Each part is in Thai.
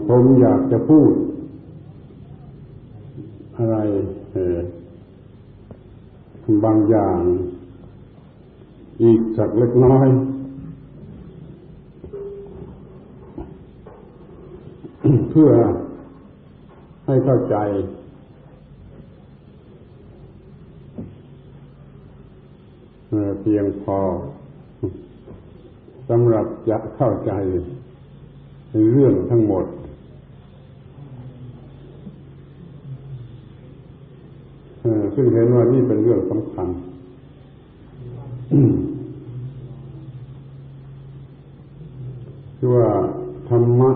ผมอยากจะพูดอะไรบางอย่างอีกสักเล็กน้อยเพื่อให้เข้าใจเพียงพอสำหรับจะเข้าใจเรื่องทั้งหมดซึ่งเห็นว่านี่เป็นเรื่องสำคัญคือว่าธรรมะ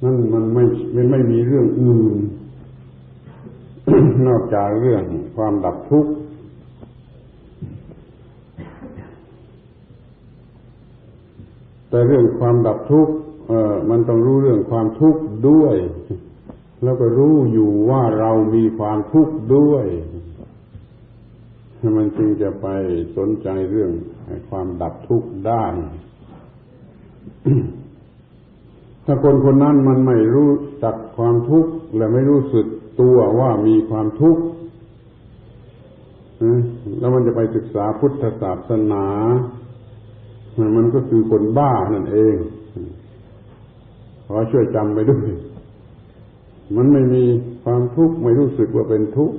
นั่นมันไม่มีเรื่องอื่น นอกจากเรื่องความดับทุกข์แต่เรื่องความดับทุกข์มันต้องรู้เรื่องความทุกข์ด้วยแล้วก็รู้อยู่ว่าเรามีความทุกข์ด้วยมันจึงจะไปสนใจเรื่องความดับทุกข์ได้ ถ้าคนคนนั้นมันไม่รู้จักความทุกข์และไม่รู้สึกตัวว่ามีความทุกข์แล้วมันจะไปศึกษาพุทธศาสนามันก็คือคนบ้านั่นเองขอช่วยจำไปด้วยมันไม่มีความทุกข์ไม่รู้สึกว่าเป็นทุกข์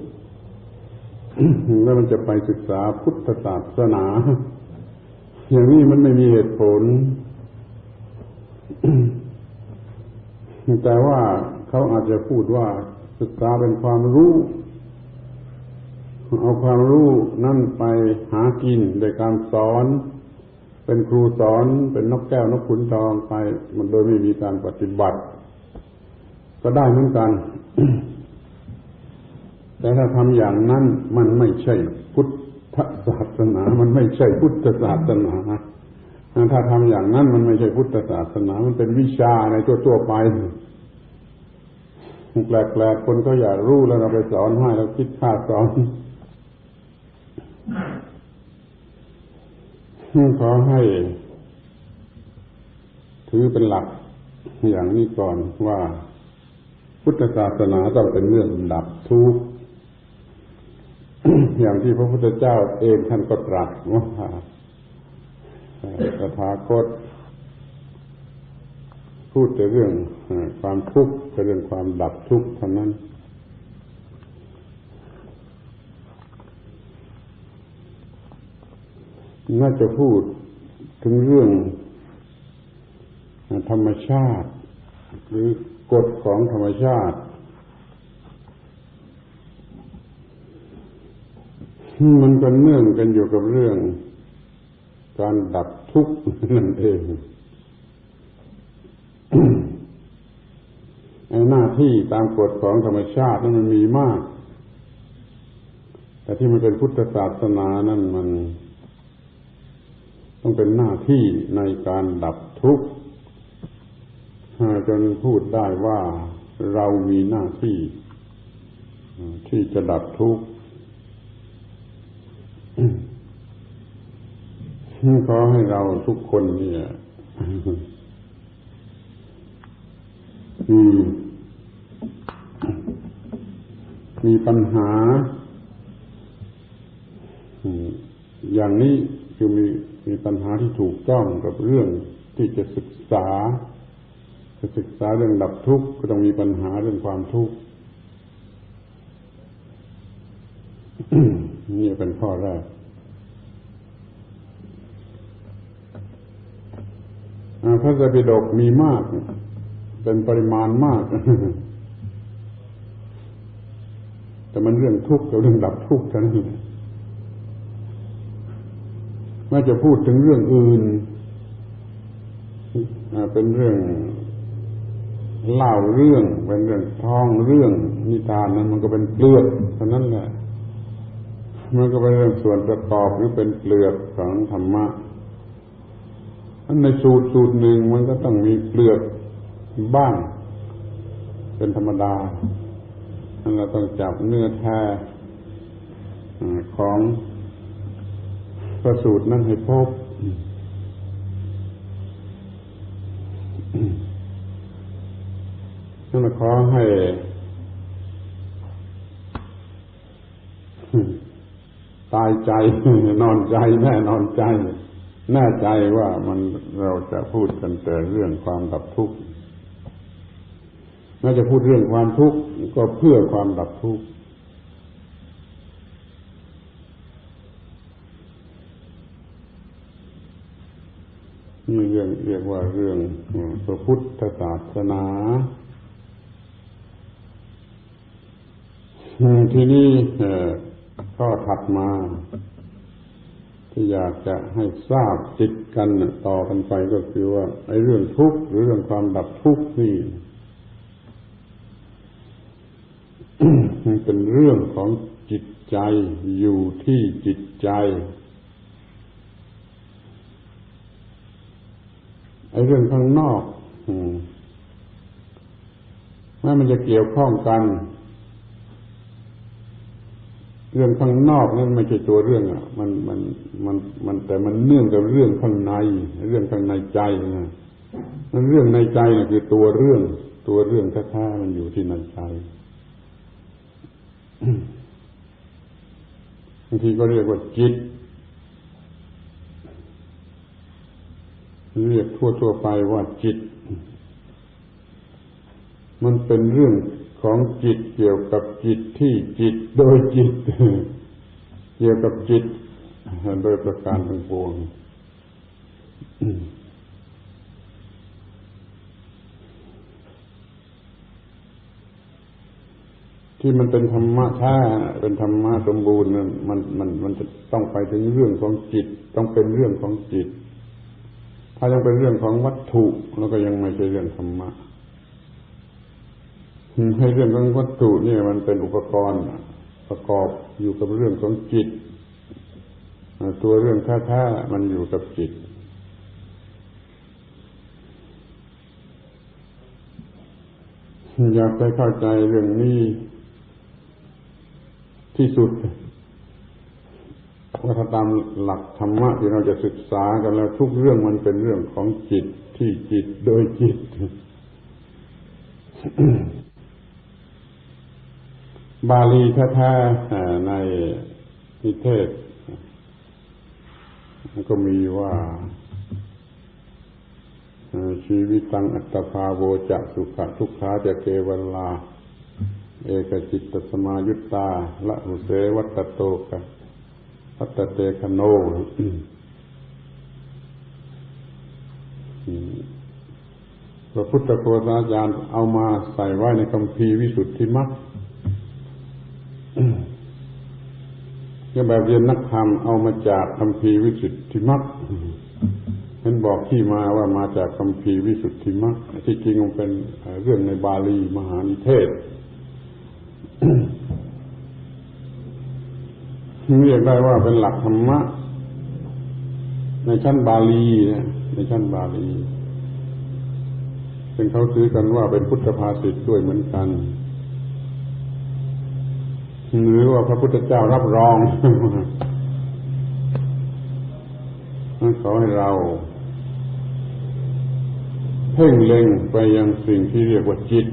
แล้วมันจะไปศึกษาพุทธศาสนาอย่างนี้มันไม่มีเหตุผลแต่ว่าเขาอาจจะพูดว่าศึกษาเป็นความรู้เอาความรู้นั่นไปหากินโดยการสอนเป็นครูสอนเป็นนกแก้วนกขุนทองไปมันโดยไม่มีการปฏิบัติก็ได้เหมือนกัน แต่ถ้าทำอย่างนั้นมันไม่ใช่พุทธศาสนามันไม่ใช่พุทธศาสนาถ้าทำอย่างนั้นมันไม่ใช่พุทธศาสนามันเป็นวิชาในทั่วๆไปแปลกๆคนก็อยากรู้แล้วเราไปสอนให้เราคิดค่าสอนขอให้ถือเป็นหลักอย่างนี้ก่อนว่าพุทธศาสนาต้องเป็นเรื่องดับทุกข์ อย่างที่พระพุทธเจ้าเองท่านก็ตรัสว่าตถาคตพูดแต่เรื่องความทุกข์แต่เรื่องความดับทุกข์เท่านั้นน่าจะพูดถึงเรื่องธรรมชาติหรือกฎของธรรมชาติมันก็เนื่องกันอยู่กับเรื่องการดับทุกข์นั่นเองหน้าที่ตามกฎของธรรมชาตินั้นมันมีมากแต่ที่มันเป็นพุทธศาสนานั้นมันต้องเป็นหน้าที่ในการดับทุกข์จนพูดได้ว่าเรามีหน้าที่ที่จะดับทุกข์ขอให้เราทุกคนเนี่ยมีปัญหาอย่างนี้คือมีปัญหาที่ถูกต้องกับเรื่องที่จะศึกษาเรื่องดับทุกข์ก็ต้องมีปัญหาเรื่องความทุกข์ นี่เป็นข้อแรกพระไตรปิฎกมีมากเป็นปริมาณมาก แต่มันเรื่องทุกข์กับเรื่องดับทุกข์เท่านั้นไม่จะพูดถึงเรื่องอื่นเป็นเรื่องเล่าเรื่องเป็นเรื่องท่องเรื่องนิทานนั้นมันก็เป็นเปลือกเท่านั้นแหละมันก็เป็นเรื่องส่วนประกอบหรือเป็นเปลือกของธรรมะในสูตรหนึ่งมันก็ต้องมีเปลือกบ้างเป็นธรรมดาเราต้องจับเนื้อแท้ของพระสูตรนั้นให้พบ นั่นขอให้ตายใจนอนใจแน่นอนใจแน่ใจว่าเราจะพูดกันแต่เรื่องความดับทุกข์น่าจะพูดเรื่องความทุกข์ก็เพื่อความดับทุกข์นี่เรียกว่าเรื่องพระพุทธศาสนาทีนี้ข้อถัดมาที่อยากจะให้ทราบติดกันต่อกันไปก็คือว่าไอ้เรื่องทุกข์หรือเรื่องความดับทุกข์นี่ มันเป็นเรื่องของจิตใจอยู่ที่จิตใจไอ้เรื่องข้างนอกแม้มันจะเกี่ยวข้องกันเรื่องข้างนอกนั้นไม่ใช่ตัวเรื่องมันแต่มันเนื่องกับเรื่องข้างในเรื่องข้างในใจนะมันเรื่องในใจน่ะคือตัวเรื่องแท้ๆมันอยู่ที่ในใจบางทีก็เรียกว่าจิตเรียกทั่วๆไปว่าจิตมันเป็นเรื่องของจิตเกี่ยวกับจิตที่จิตโดยจิตเกี่ยวกับจิตโดยประการทั้งปวงที่มันเป็นธรรมะแท้เป็นธรรมะสมบูรณ์นั้นมันจะต้องไปถึงเรื่องของจิตต้องเป็นเรื่องของจิตถ้ายังเป็นเรื่องของวัตถุแล้วก็ยังไม่ใช่เรื่องธรรมะให้เรื่องของวัตถุนี่มันเป็นอุปกรณ์ประกอบอยู่กับเรื่องของจิตตัวเรื่องแท้ๆมันอยู่กับจิตอยากไปเข้าใจเรื่องนี้ที่สุดว่าถ้าตามหลักธรรมะที่เราจะศึกษากันแล้วทุกเรื่องมันเป็นเรื่องของจิตที่จิตโดยจิต บาลีแท้ๆในนิเทศก็มีว่าชีวิตังอัตภาโวจะสุขทุกขาจะเกวลาเอกจิตตสมายุตตาละหุเสวัตโตกะวัตเตคโนพระพุทธโฆษาจารย์เอามาใส่ไว้ในคัมภีร์วิสุทธิมรรคก็แบบเรียนนักธรรมเอามาจากคัมภีร์วิสุทธิมรรคเห็นบอกที่มาว่ามาจากคัมภีร์วิสุทธิมรรคที่จริงมันเป็นเรื่องในบาลีมหานิเทศเรียกได้ว่าเป็นหลักธรรมะในชั้นบาลีนะในชั้นบาลีซึ่งเขาถือกันว่าเป็นพุทธภาษิตด้วยเหมือนกันหรือว่าพระพุทธเจ้ารับรองขอให้เราเพ่งเล็งไปยังสิ่งที่เรียกว่าจิต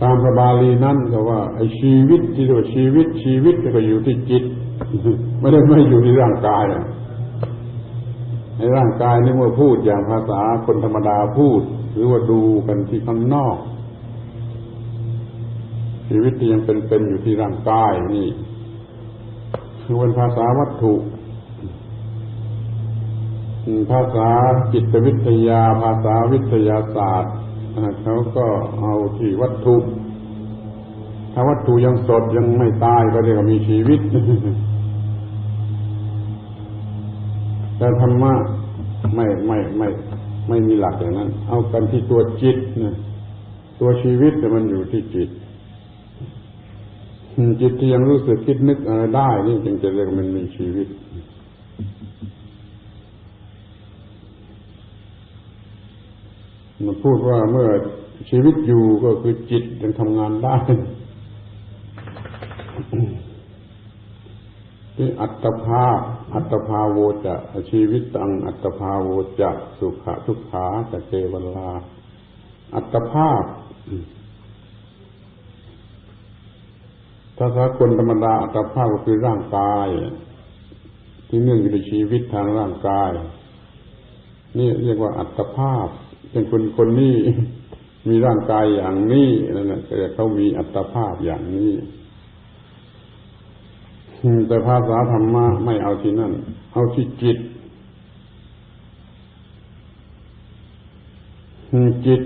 ตามพระบาลีนั่นก็ว่าไอ้ชีวิตที่เรียกว่าชีวิตก็อยู่ที่จิตไม่อยู่ที่ร่างกายในร่างกายนี่เมื่อพูดอย่างภาษาคนธรรมดาพูดหรือว่าดูกันที่ข้างนอกชีวิตที่ยังเป็นอยู่ที่ร่างกายนี่คือเป็นภาษาวัตถุภาษาจิตวิทยาภาษาวิทยาศาสตร์เขาก็เอาที่วัตถุถ้าวัตถุยังสดยังไม่ตายก็เรียกว่ามีชีวิตแต่ธรรมะไม่มีหลักอย่างนั้นเอากันที่ตัวจิตนะตัวชีวิตแต่มันอยู่ที่จิตจิตที่ยังรู้สึกคิดนึกอะไรได้นี่จึงจะเรียกมันมีชีวิตมันพูดว่าเมื่อชีวิตอยู่ก็คือจิตยังทำงานได้ ที่อัตภาพอัตภาโวจะชีวิตังอัตภาโวจะสุขะทุกขาจะเกวลาอัตภาพถ้าสากลธรรมดาอัตภาพก็คือร่างกายที่เนื่องอยู่ในชีวิตทางร่างกายนี่เรียกว่าอัตภาพเป็นคนนี้มีร่างกายอย่างนี้นั่นแหละเขามีอัตภาพอย่างนี้แต่ภาษาธรรมะไม่เอาที่นั่นเอาที่จิตจิต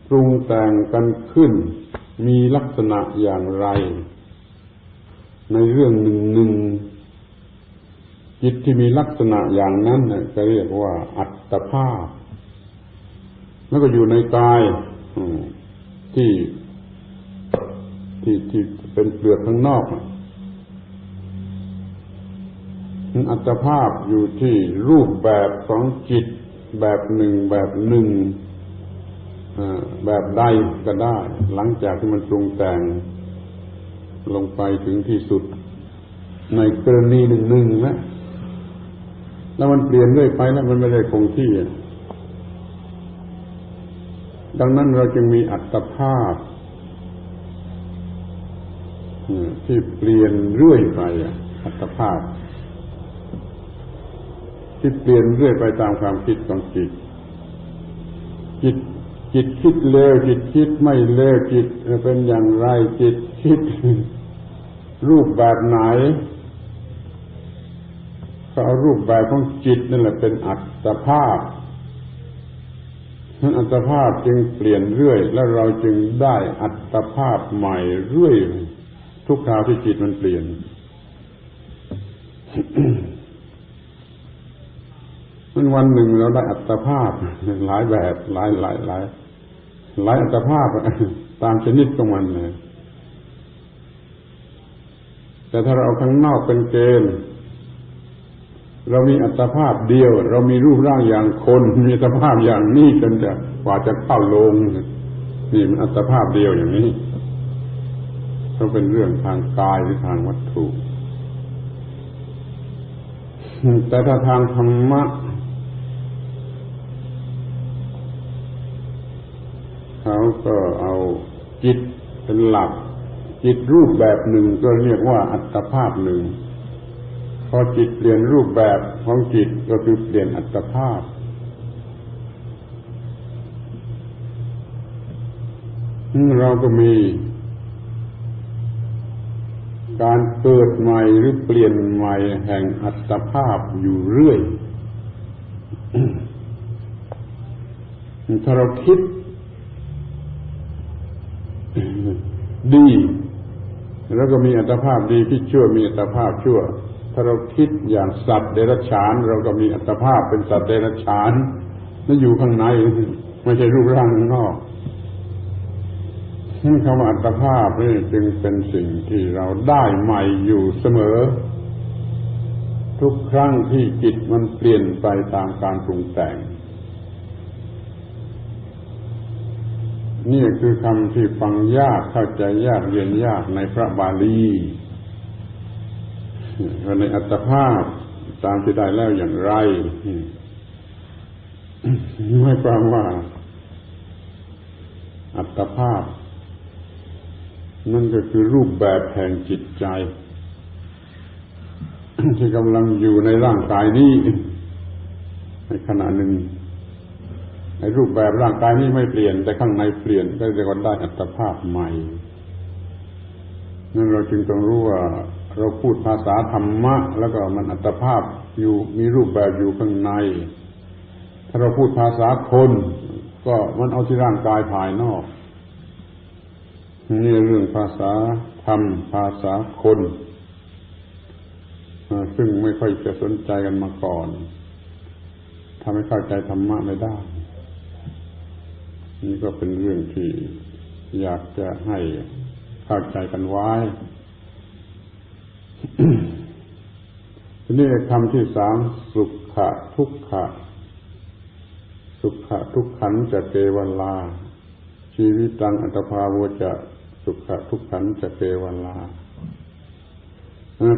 ปรุงแต่งกันขึ้นมีลักษณะอย่างไรในเรื่องหนึ่งจิตที่มีลักษณะอย่างนั้นจะเรียกว่าอัตภาพแล้วก็อยู่ในกายที่เป็นเปลือกข้างนอกอัตภาพอยู่ที่รูปแบบของจิตแบบหนึ่งแบบใดก็ได้หลังจากที่มันปรุงแต่งลงไปถึงที่สุดในกรณีหนึ่งนะแล้วมันเปลี่ยนเรื่อยไปแล้วมันไม่ได้คงที่ดังนั้นเราจึงมีอัตภาพที่เปลี่ยนเรื่อยไปอัตภาพที่เปลี่ยนเรื่อยไปตามความคิดของจิตคิดเลวจิตคิดไม่เลวจิตเป็นอย่างไรจิตคิดรูปแบบไหนก็เอารูปแบบของจิตนั่นแหละเป็นอัตภาพอัตภาพจึงเปลี่ยนเรื่อยและเราจึงได้อัตภาพใหม่เรื่อยทุกคราวที่จิตมันเปลี่ยน วันหนึ่งเราได้อัตภาพหลายแบบหลายอัตภาพตามชนิดของมันเลยแต่ถ้าเราเอาข้างนอกเป็นเกณฑ์เรามีอัตภาพเดียวเรามีรูปร่างอย่างคนมีอัตภาพอย่างนี้จนจะกว่าจะเข้าโลงนี่มันอัตภาพเดียวอย่างนี้ก็เป็นเรื่องทางกายหรือทางวัตถุแต่ถ้าทางธรรมะเขาก็เอาจิตเป็นหลักจิตรูปแบบหนึ่งก็เรียกว่าอัตภาพหนึ่งพอจิตเปลี่ยนรูปแบบของจิตก็คือเปลี่ยนอัตภาพเราก็มีการเกิดใหม่หรือเปลี่ยนใหม่แห่งอัตภาพอยู่เรื่อย ถ้าเราคิดดีแล้วก็มีอัตภาพดีคิดชั่วมีอัตภาพชั่วถ้าเราคิดอย่างสัตว์เดรัจฉานเราก็มีอัตภาพเป็นสัตว์เดรัจฉานนั่นอยู่ข้างในไม่ใช่รูปร่างข้างนอกคำว่าอัตภาพนี่จึงเป็นสิ่งที่เราได้ใหม่อยู่เสมอทุกครั้งที่จิตมันเปลี่ยนไปตามการปรุงแต่งนี่คือคำที่ฟังยากเข้าใจยากเรียนยากในพระบาลีว่าในอัตภาพตามที่ได้แล้วอย่างไรหมายความว่าอัตภาพนั่นก็คือรูปแบบแห่งจิตใจที่กำลังอยู่ในร่างกายนี้ในขณะหนึ่งในรูปแบบร่างกายนี้ไม่เปลี่ยนแต่ข้างในเปลี่ยนก็เรียกว่าได้อัตภาพใหม่นั่นเราจึงต้องรู้ว่าเราพูดภาษาธรรมะแล้วก็มันอัตภาพอยู่มีรูปแบบอยู่ข้างในถ้าเราพูดภาษาคนก็มันเอาที่ร่างกายภายนอกนี่เรื่องภาษาธรรมภาษาคนซึ่งไม่ค่อยจะสนใจกันมาก่อนทำให้เข้าใจธรรมะไม่ได้นี่ก็เป็นเรื่องที่อยากจะให้เข้าใจกันไว้ ทีนี้คำที่สามสุขะทุกขะสุขะทุกขันจะเกวลาชีวิตังอัตภาโวจะสุขะทุกขันจะเกวลา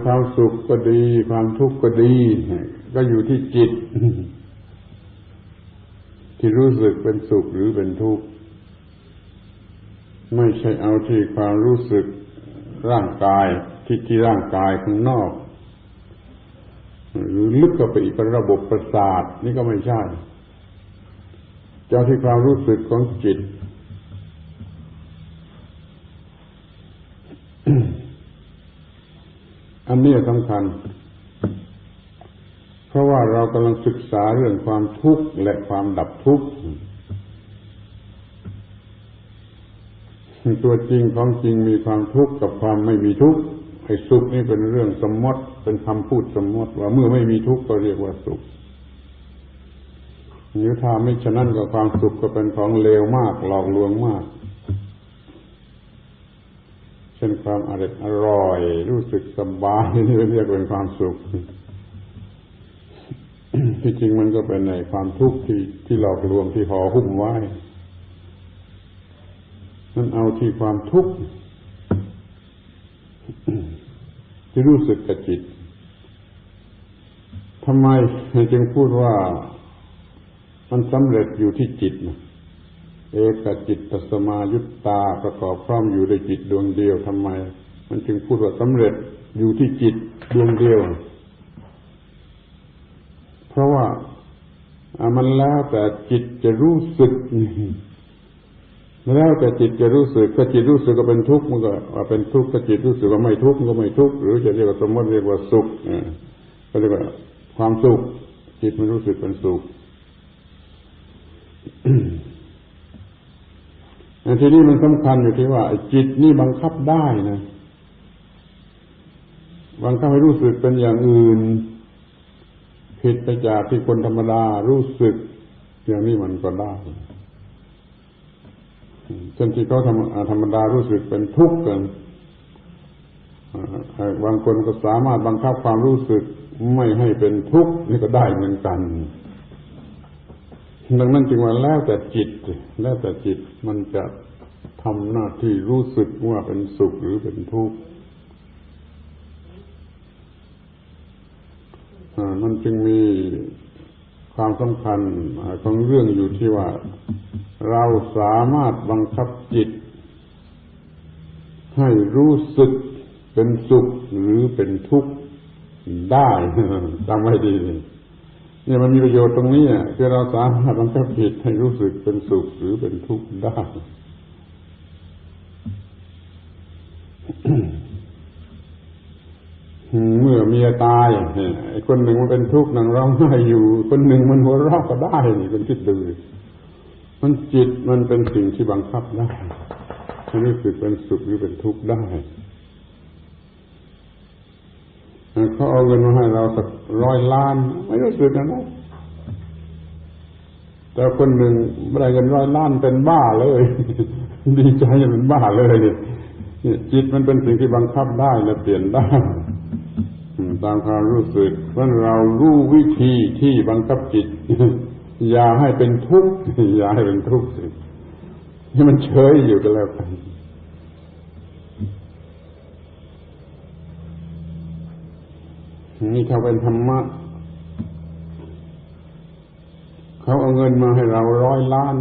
ความสุขก็ดีความทุกข์ก็ดีก็อยู่ที่จิตที่รู้สึกเป็นสุขหรือเป็นทุกข์ไม่ใช่เอาที่ความรู้สึกร่างกายที่ร่างกายข้างนอกหรือลึกเข้าไปอีกเป็นระบบประสาทนี่ก็ไม่ใช่เจ้าที่ความรู้สึกของจิต อันนี้สำคัญเพราะว่าเรากำลังศึกษาเรื่องความทุกข์และความดับทุกข์ตัวจริงของจริงมีความทุกข์กับความไม่มีทุกข์ไอ้สุขนี่เป็นเรื่องสมมติเป็นคำพูดสมมติว่าเมื่อไม่มีทุกข์ก็เรียกว่าสุขหรือถ้าไม่ฉะนั้นก็ความสุขก็เป็นของเลวมากหลอกลวงมากเช่นความอร่อยรู้สึกสบายนี่เรียกเป็นความสุขที่จริงมันก็เป็นในความทุกข์ที่หลอกลวงที่ห่อหุ้มไว้นั่นเอาที่ความทุกข์ที่รู้สึกกับจิตทำไมจึงพูดว่ามันสำเร็จอยู่ที่จิตนะเอกจิตตสมายุตตาประกอบพร้อมอยู่ในจิตดวงเดียวทำไมมันจึงพูดว่าสำเร็จอยู่ที่จิตดวงเดียวเพราะว่ามันแล้วแต่จิตจะรู้สึกแล้วแต่จิตจะรู้สึกถ้าจิตรู้สึกก็เป็นทุกข์มันก็เป็นทุกข์ถ้าจิตรู้สึกว่าไม่ทุกข์มันก็ไม่ทุกข์หรือจะเรียกว่าสมมติเรียกว่าสุขก็เรียกว่าความสุขจิตมันรู้สึกเป็นสุขทีนี้มันสำคัญอยู่ที่ว่าจิตนี่บังคับได้นะบังคับให้รู้สึกเป็นอย่างอื่นผิดไปจากที่คนธรรมดารู้สึกอย่างนี้มันก็ได้เช่นที่เขาธรรมดารู้สึกเป็นทุกข์กันบางคนก็สามารถบังคับความรู้สึกไม่ให้เป็นทุกข์นี่ก็ได้เหมือนกันดังนั้นจึงว่าแล้วแต่จิตมันจะทำหน้าที่รู้สึกว่าเป็นสุขหรือเป็นทุกข์มันจึงมีความสำคัญของเรื่องอยู่ที่ว่าเราสามารถบังคับจิตให้รู้สึกเป็นสุขหรือเป็นทุกข์ได้จำไว้ดีเนี่ยมันมีประโยชน์ตรงนี้คือเราสามารถบังคับจิตให้รู้สึกเป็นสุขหรือเป็นทุกข์ได้ เมื่อเมียตายไอ้คนหนึ่งมันเป็นทุกข์นั่งร้องไห้อยู่คนหนึ่งมันหัวเราะก็ได้นี่เป็นคิดดูมันจิตมันเป็นสิ่งที่บังคับได้ให้รู้สึกเป็นสุขหรือเป็นทุกข์ได้เขาเอาเงินมาให้เราสัก100 ล้านไม่รู้สึกนะแต่คนหนึ่งได้เงิน100 ล้านเป็นบ้าเลยดีใจเป็นบ้าเลยเนี่ยจิตมันเป็นสิ่งที่บังคับได้และเปลี่ยนได้ตามความรู้สึกเพราะเรารู้วิธีที่บังคับจิตอย่าให้เป็นทุกข์อย่าให้เป็นทุกข์ให้มันเฉยอยู่ก็แล้วกันนี่เขาเป็นธรรมะเขาเอาเงินมาให้เรา100 ล้าน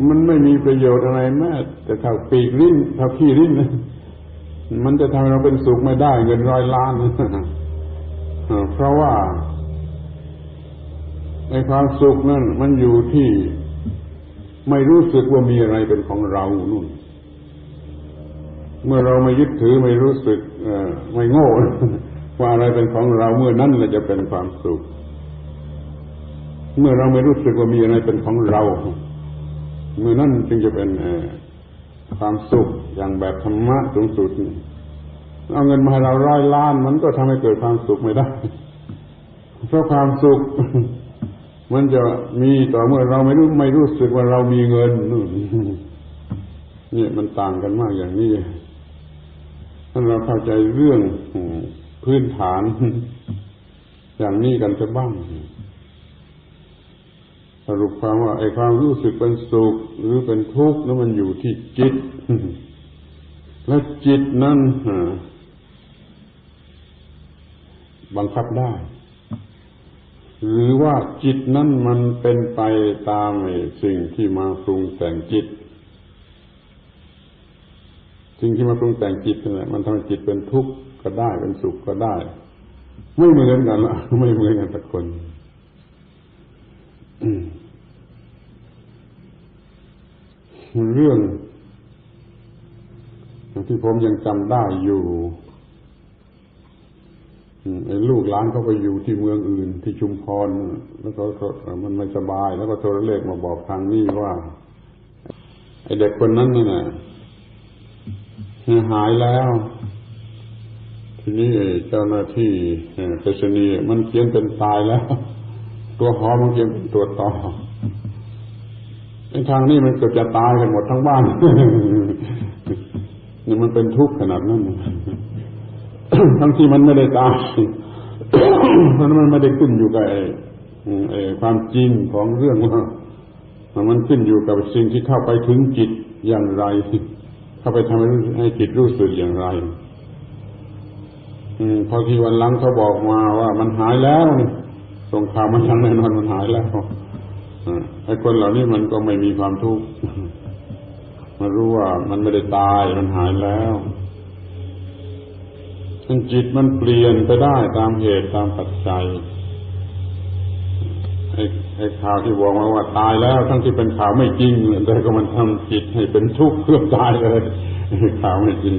มันไม่มีประโยชน์อะไรแม้แต่เท่าปีกลิ้นเท่าขี้ลิ้นมันจะทำให้เราเป็นสุขไม่ได้เงิน100 ล้านเพราะว่าในความสุขนั่นมันอยู่ที่ไม่รู้สึกว่ามีอะไรเป็นของเรานู่นเมื่อเราไม่ยึดถือไม่รู้สึกไม่โง่ว่าอะไรเป็นของเราเมื่อนั้นเราจะเป็นความสุขเมื่อเราไม่รู้สึกว่ามีอะไรเป็นของเราเมื่อนั้นจึงจะเป็นความสุขอย่างแบบธรรมะสูงสุดเอาเงินมาให้เรา100 ล้านมันก็ทำให้เกิดความสุขไม่ได้เพราะความสุขมันจะมีต่อเมื่อเราไม่รู้สึกว่าเรามีเงินนี่มันต่างกันมากอย่างนี้ถ้าเราเข้าใจเรื่องพื้นฐานอย่างนี้กันจะบ้างสรุปความว่าไอ้ความรู้สึกเป็นสุขหรือเป็นทุกข์นั้นมันอยู่ที่จิตและจิตนั้น บังคับได้หรือว่าจิตนั้นมันเป็นไปตามสิ่งที่มาปรุงแต่งจิตสิ่งที่มาปรุงแต่งจิตนั่นแหละมันทำให้จิตเป็นทุกข์ก็ได้เป็นสุขก็ได้ไม่เหมือนกันละไม่เหมือนกันทุกคนเรื่องที่ผมยังจำได้อยู่ไอ้ลูกหลานเขาไปอยู่ที่เมืองอื่นที่ชุมพรแล้วก็มันไม่สบายแล้วก็โทรเลขมาบอกทางนี้ว่าไอ้เด็กคนนั้นน่ะหายแล้วทีนี้เจ้าหน้าที่ไปรษณีย์มันเขียนเป็นตายแล้วตัวหอมันเขียนเป็นตัวต่อไอ้ทางนี้มันเกือบจะตายกันหมดทั้งบ้านนี่มันเป็นทุกข์ขนาดนั้นทั้งที่มันไม่ได้ตายเพราะมันไม่ได้ขึ้นอยู่กับความจริงของเรื่องว่ามันขึ้นอยู่กับสิ่งที่เข้าไปถึงจิตอย่างไรเข้าไปทำให้จิตรู้สึกอย่างไรพอทีวันหลังเขาบอกมาว่ามันหายแล้วส่งข่าวมาทางแน่นอนมันหายแล้วไอ้คนเหล่านี้มันก็ไม่มีความทุกข์มารู้ว่ามันไม่ได้ตายมันหายแล้วจิตมันเปลี่ยนไปได้ตามเหตุตามปัจจัยไอ้ข่าวที่บอกมาว่าตายแล้วทั้งที่เป็นข่าวไม่จริงแต่ก็มันทำจิตให้เป็นทุกข์เพื่อตายเลยข่าวไม่จริง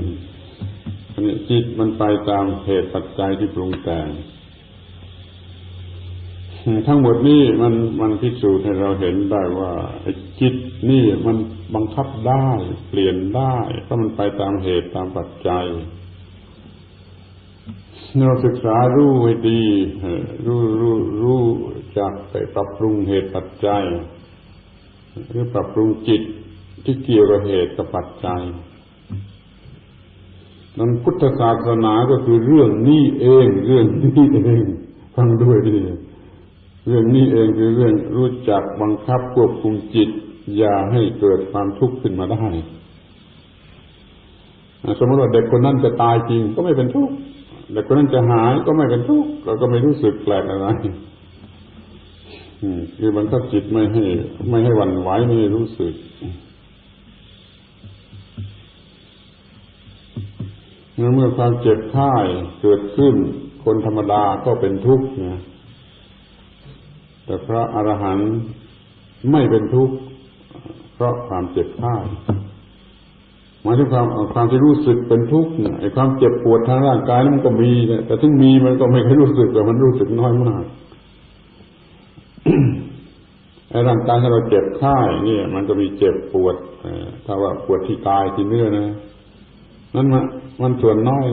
อันนี้จิตมันไปตามเหตุปัจจัยที่ปรุงแต่งทั้งหมดนี้มันพิสูจน์ให้เราเห็นได้ว่าไอ้จิตนี่มันบังคับได้เปลี่ยนได้เพราะมันไปตามเหตุตามปัจจัยเราศึกษารู้ให้ดีรู้จักไปปรับปรุงเหตุปัจจัยหรือปรับปรุงจิตที่เกี่ยวกับเหตุกับปัจจัยนั้นพุทธศาสนาก็คือเรื่องนี้เองฟังด้วยดีเรื่องนี้เองคือเรื่องรู้จักบังคับควบคุมจิตอย่าให้เกิดความทุกข์ขึ้นมาได้สมมติว่าเด็กคนนั้นจะตายจริงก็ไม่เป็นทุกข์เด็กคนนั้นจะหายก็ไม่เป็นทุกข์ก็ไม่รู้สึกแปลกอะไรคือบังคับจิตไม่ให้หวั่นไหวไม่ให้รู้สึกเมื่อความเจ็บไข้เกิดขึ้นคนธรรมดาก็เป็นทุกข์นะแต่พระอรหันต์ไม่เป็นทุกข์เพราะความเจ็บไข้หมายถึงความที่รู้สึกเป็นทุกข์ไอ้ความเจ็บปวดทางร่างกายนั้นมันก็มีแต่ถึงมีมันก็ไม่เคยรู้สึกแต่มันรู้สึกน้อยมากไอ้ร่างกายที่เราเจ็บไข้เนี่ยมันก็มีเจ็บปวดถ้าว่าปวดที่กายที่เนื้อนะนั่นมันส่วนน้อย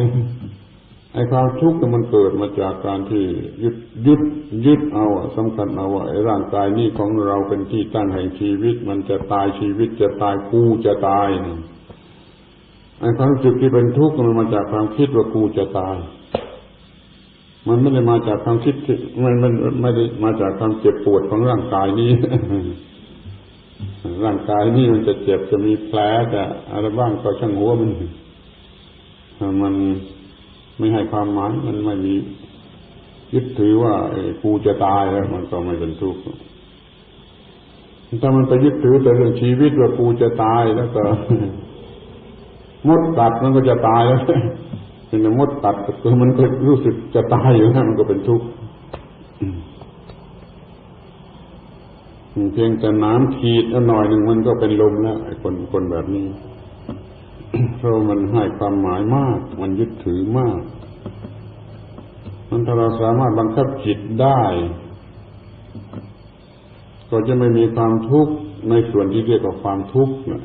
ไอ้ความทุกข์มันเกิดมาจากการที่ยึดเอาสำคัญเอาว่าไอ้ร่างกายนี้ของเราเป็นที่ตั้งแห่งชีวิตมันจะตายชีวิตจะตายกูจะตายไอ้ความรู้สึกที่เป็นทุกข์มันมาจากความคิดว่ากูจะตายมันไม่ได้มาจากความคิดที่มันไม่ได้มาจากความเจ็บปวดของร่างกายนี้ ร่างกายนี้มันจะเจ็บจะมีแผลแต่อะไรบ้างก็ช่างหัวมันไม่ให้ความหมายมันไม่มียึดถือว่ากูจะตายแล้วมันก็ไม่เป็นทุกข์ถ้ามันไปยึดถือแต่เรื่องชีวิตว่ากูจะตายแล้วก็มดกัดมันก็จะตายแล้วเป็นมดกัดคือมันก็รู้สึกจะตายอยู่นะมันก็เป็นทุกข์เพียงแต่น้ำขีดหน่อยหนึ่งมันก็เป็นลมแล้วไอ้คนแบบนี้เพราะมันให้ความหมายมากมันยึดถือมากมันถ้าเราสามารถบังคับจิตได้ก็จะไม่มีความทุกข์ในส่วนที่เรียกว่าความทุกข์นะ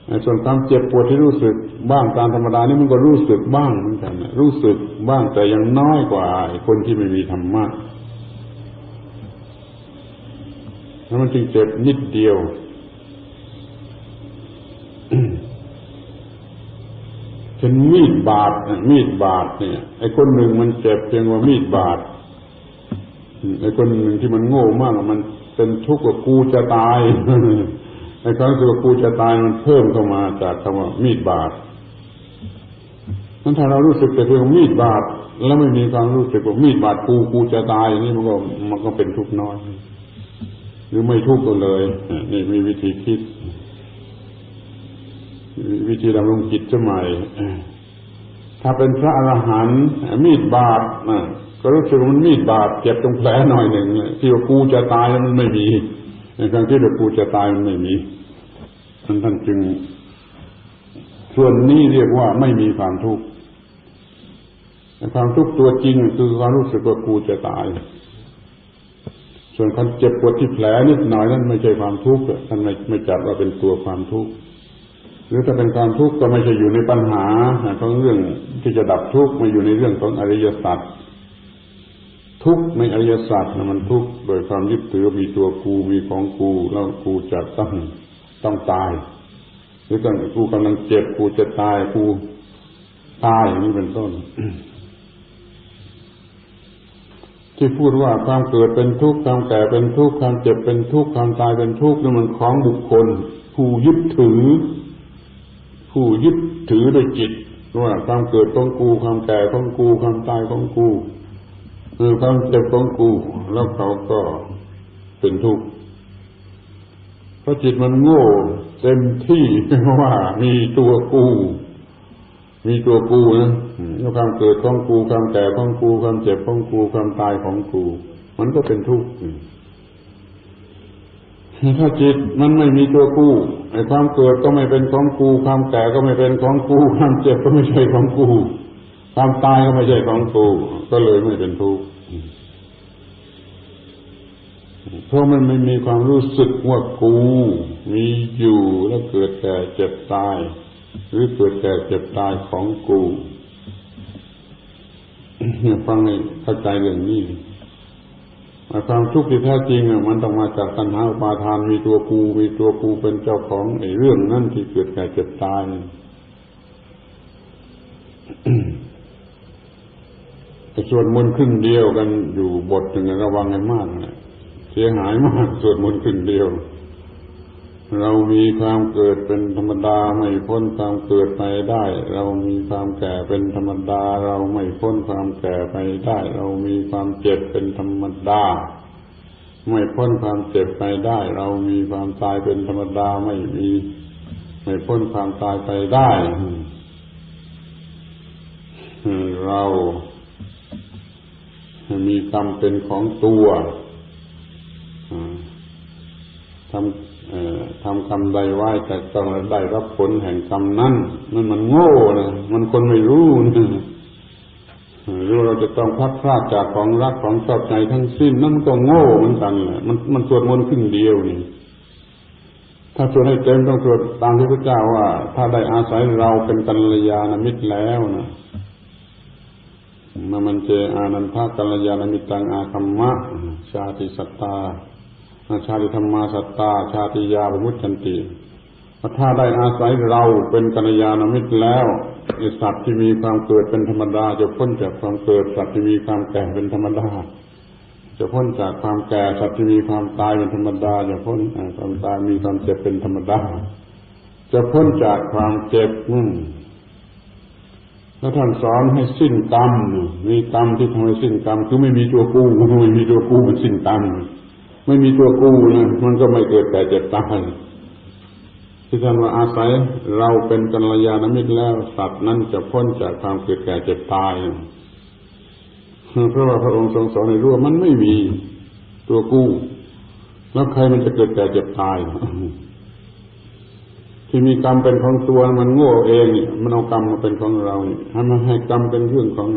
ในส่วนความเจ็บปวดที่รู้สึกบ้างตามธรรมดานี่มันก็รู้สึกบ้างเหมือนกันนะรู้สึกบ้างแต่ยังน้อยกว่าคนที่ไม่มีธรรมะแล้วมันจึงเจ็บนิดเดียวเช่นมีดบาดเนี่ยไอ้คนหนึ่งมันเจ็บเพียงว่ามีดบาดไอ้คนหนึ่งที่มันโง่มากมันเป็นทุกข์ว่ากูจะตายไอ้ความรู้สึกว่ากูจะตายมันเพิ่มเข้ามาจากคำว่ามีดบาดนั้นถ้าเรารู้สึกแต่เพียงมีดบาด แล้วไม่มีความรู้สึกว่ามีดบาดกูจะตายนี่มันก็เป็นทุกข์น้อยหรือไม่ทุกข์ก็เลยนี่มีวิธีคิดวิธีดำรงจิตสมัยถ้าเป็นพระอรหันต์มีดบาดก็รู้สึกว่ามันมีดบาดเจ็บตรงแผลหน่อยหนึ่งที่ว่ากูจะตายมันไม่มีในการที่ว่ากูจะตายมันไม่มีท่านจึงส่วนนี้เรียกว่าไม่มีความทุกข์ความทุกข์ตัวจริงคือความรู้สึกว่ากูจะตายส่วนความเจ็บปวดที่แผลนิดหน่อยนั้นไม่ใช่ความทุกข์ท่านไม่จัดว่าเป็นตัวความทุกข์หรือถ้าเป็นความทุกข์ก็ไม่ใช่อยู่ในปัญหาของเรื่องที่จะดับทุกข์มาอยู่ในเรื่องของอริยสัจทุกข์ในอริยสัจมันทุกข์โดยความยึดถือมีตัวกูมีของกูแล้วกูจะต้องตายหรือกูกำลังเจ็บกูจะตายกูตายอย่างนี้เป็นต้น ที่พูดว่าความเกิดเป็นทุกข์ความแก่เป็นทุกข์ความเจ็บเป็นทุกข์ความตายเป็นทุกข์นี่มันของบุคคลผู้ยึดถือด้วยจิตว่าความเกิดของกูความแก่ของกูความตายของกูความเจ็บของกูแล้วเขาก็เป็นทุกข์เพราะจิตมันโง่เต็มที่ว่ามีตัวกูนะแล้วความเกิดของกูความแก่ของกูความเจ็บของกูความตายของกูมันก็เป็นทุกข์ถ้าจิตมันไม่มีตัวกูไอ้ความเกิดก็ไม่เป็นของกูความแก่ก็ไม่เป็นของกูความเจ็บก็ไม่ใช่ของกูความตายก็ไม่ใช่ของกูก็เลยไม่เป็นทุกข์เพราะมันไม่มีความรู้สึกว่ากูมีอยู่แล้วเกิดแก่เจ็บตายหรือเกิดแก่เจ็บตายของกูฟังให้เข้าใจเรื่องนี้ความทุกข์ที่แท้จริงมันต้องมาจากตัณหาอุปาทานมีตัวกูเป็นเจ้าของไอ้เรื่องนั้นที่เกิดแก่เจ็บตายสวดมนต์ครึ่งเดียวกันอยู่บทหนึ่งระวังให้มากนะเสียหายมากสวดมนต์ครึ่งเดียวเรามีความเกิดเป็นธรรมดาไม่พ้นความเกิดไปได้เรามีความแก่เป็นธรรมดาเราไม่พ้นความแก่ไปได้เรามีความเจ็บเป็นธรรมดาไม่พ้นความเจ็บไปได้เรามีความตายเป็นธรรมดาไม่พ้นความตายไปได้เรามีกรรมเป็นของตัวทำกรรมใดไว้แต่ต้องได้รับผลแห่งกรรมนั้นมันโง่นะมันคนไม่รู้นะรู้เราจะต้องพลัดพรากจากของรักของชอบใจทั้งสิ้นนั่นก็โง่เหมือนกันแหละมันสวดมนต์ครึ่งเดียวนี่ถ้าสวดให้เต็มต้องสวดตามที่พระเจ้าว่าถ้าได้อาศัยเราเป็นกัลยาณมิตรแล้วนะมันเจอานันทกัลยาณมิตตังอาคัมมะชาติสัตตาชาติธรรมาสัตตาชาติยาวิมุตตันติถ้าได้อาศัยเราเป็นกัลยาณมิตรแล้วสัตว์ที่มีความเกิดเป็นธรรมดาจะพ้นจากความเกิดสัตว์ที่มีความแก่เป็นธรรมดาจะพ้นจากความแก่สัตว์ที่มีความตายเป็นธรรมดาจะพ้นความตายมีความเจ็บเป็นธรรมดาจะพ้นจากความเจ็บแล้วท่านสอนให้สิ้นกรรมมีกรรมที่ทำให้สิ้นกรรมคือไม่มีตัวกูไม่มีตัวกูมันสิ้นกรรมไม่มีตัวกูนะมันก็ไม่เกิดแต่เจ็บตายที่ท่านว่าอาศัยเราเป็นกัลยาณมิตรแล้วสัตว์นั้นจะพ้นจากความเกิดแก่เจ็บตายเพราะว่าพระองค์ทรงสอนให้รู้ว่ามันไม่มีตัวกูแล้วใครมันจะเกิดแก่เจ็บตายที่มีกรรมเป็นของตัวมันโง่เองมันเอากรรมมาเป็นของเราให้กรรมเป็นเรื่องของ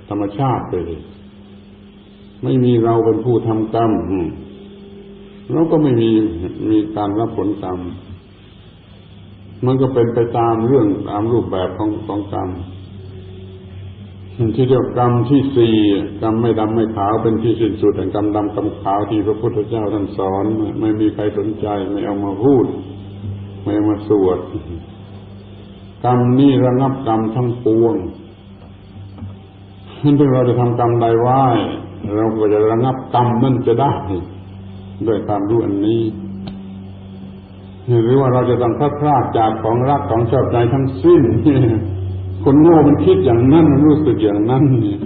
ธรรมชาติไปเลยไม่มีเราเป็นผู้ทำกรรมเราก็ไม่มีการรับผลกรรมมันก็เป็นไปตามเรื่องตามรูปแบบของกรรมที่เรียกกรรมที่สี่กรรมไม่ดำไม่ขาวเป็นที่สิ้นสุดแห่งกรรมดำกรรมขาวที่พระพุทธเจ้าท่านสอนไม่มีใครสนใจไม่เอามาพูดไม่เอามาสวดกรรมนี้ระงับกรรมทั้งปวงถ้าเราจะทำกรรมใดไว้เราก็จะระงับกรรมนั่นจะได้ด้วยความรู้อันนี้หรือว่าเราจะต้องพลัดพรากจากของรักของชอบใจทั้งสิ้น คนโง่มันคิดอย่างนั้นมันรู้สึกอย่างนั้นเนี่ย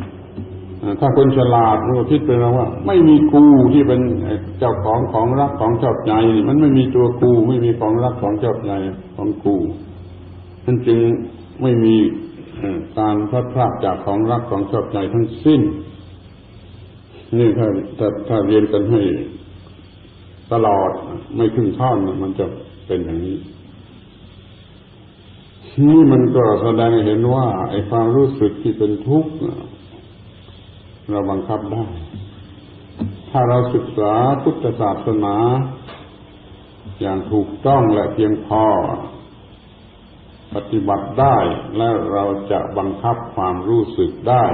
ถ้าคนฉลาดมันก็คิดไปแล้วว่าไม่มีกูที่เป็นเจ้าของรักของชอบใจมันไม่มีตัวกูไม่มีของรักของชอบใจของกูมันจึงไม่มีการพลัดพรากจากของรักของชอบใจทั้งสิ้นนี่ถ้าเรียนกันให้ตลอดไม่ครึ่งท่อนมันจะเป็นอย่างนี้นี่มันก็แสดงให้เห็นว่าไอ้ความรู้สึกที่เป็นทุกข์เราบังคับได้ถ้าเราศึกษาพุทธศาสนาอย่างถูกต้องและเพียงพอปฏิบัติได้แล้วเราจะบังคับความรู้สึกได้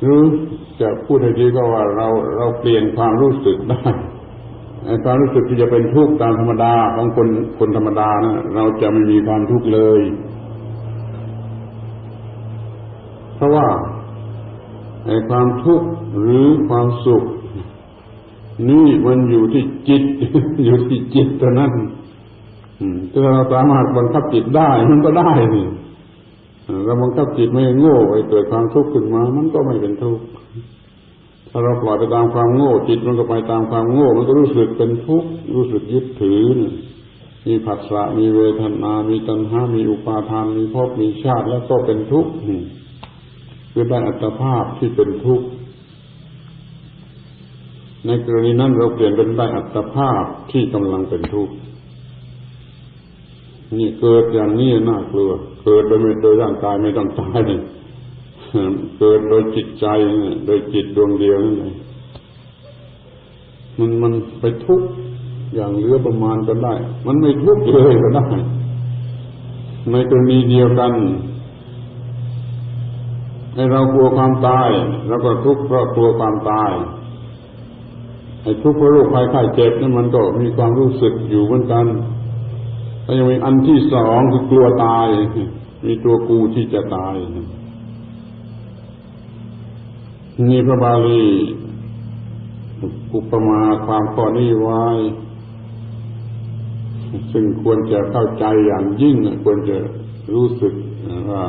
หรือจะพูดให้ดีก็ว่าเราเปลี่ยนความรู้สึกได้ไอ้ความรู้สึกที่จะเป็นทุกข์ตามธรรมดาของคนธรรมดานะเราจะไม่มีความทุกข์เลยเพราะว่าไอ้ความทุกข์หรือความสุขนี่มันอยู่ที่จิต อยู่ที่จิตเท่านั้นถ้าเราสามารถบังคับจิตได้มันก็ได้นี่เราบังคับจิตไม่โง่ไปเกิดความทุกข์ขึ้นมามันก็ไม่เป็นทุกข์ถ้าเราปล่อยไปตามความโง่จิตมันก็ไปตามความโง่มันก็รู้สึกเป็นทุกข์รู้สึกยึดถือมีผัสสะมีเวทนามีตัณหามีอุปาทานมีภพมีชาติแล้วก็เป็นทุกข์คือได้อัตภาพที่เป็นทุกข์ในกรณีนั้นเราเปลี่ยนเป็นได้อัตภาพที่กำลังเป็นทุกข์นี่เกิดอย่างนี้น่ากลัวเกิดโดยร่างกายไม่ต้องตายนี่เกิดโดยจิตใจโดยจิตดวงเดียวนั่นเองมันไปทุกข์อย่างเหลือประมาณก็ได้มันไม่ทุกข์เลยก็ได้ในกรณีเดียวกันให้เรากลัวความตายแล้วก็ทุกข์เพราะกลัวความตายไอ้ทุกข์เพราะโรคภัยไข้เจ็บนั่นมันก็มีความรู้สึกอยู่เหมือนกันแล้วยังมีอันที่สองคือกลัวตายมีตัวกูที่จะตายนี่พระบาลีอุปมาความข้อนี้ไว้ซึ่งควรจะเข้าใจอย่างยิ่งควรจะรู้สึกว่า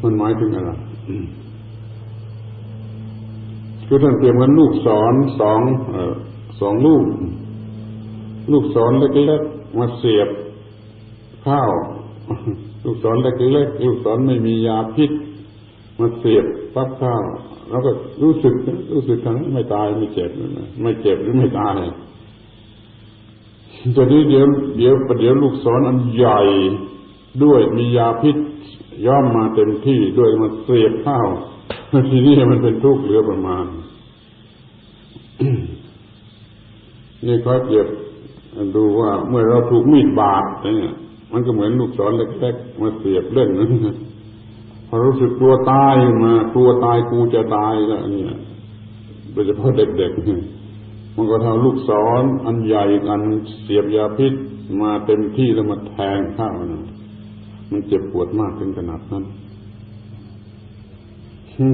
มันหมายถึงอะไรคือท่านเปรียบเหมือนลูกศรสองลูกศรเล็กๆมาเสียบข้าวลูกศรเล็กๆลูกศรไม่มียาพิษมาเสียบปั๊บข้าวแล้วก็รู้สึกทั้งไม่ตายไม่เจ็บหรือไม่ตายแต่นี้เดี๋ยวลูกศรอันใหญ่ด้วยมียาพิษย่อมมาเต็มที่ด้วยมาเสียบข้าวทีนี้มันเป็นทุกข์เหลือประมาณ นี่ค่อยเปรียบดูว่าเมื่อเราถูกมีดบาดเนี่ยมันก็เหมือนลูกศรเล็กๆมาเสียบเล่นนั้นพอรู้สึกกลัวตายมากลัวตายกูจะตายแล้วเนี่ยโดยเฉพาะเด็กๆมันก็เท่าลูกศรอันใหญ่อันเสียบยาพิษมาเต็มที่แล้วมาแทงข้าวมันเจ็บปวดมากถึงขนาดนั้น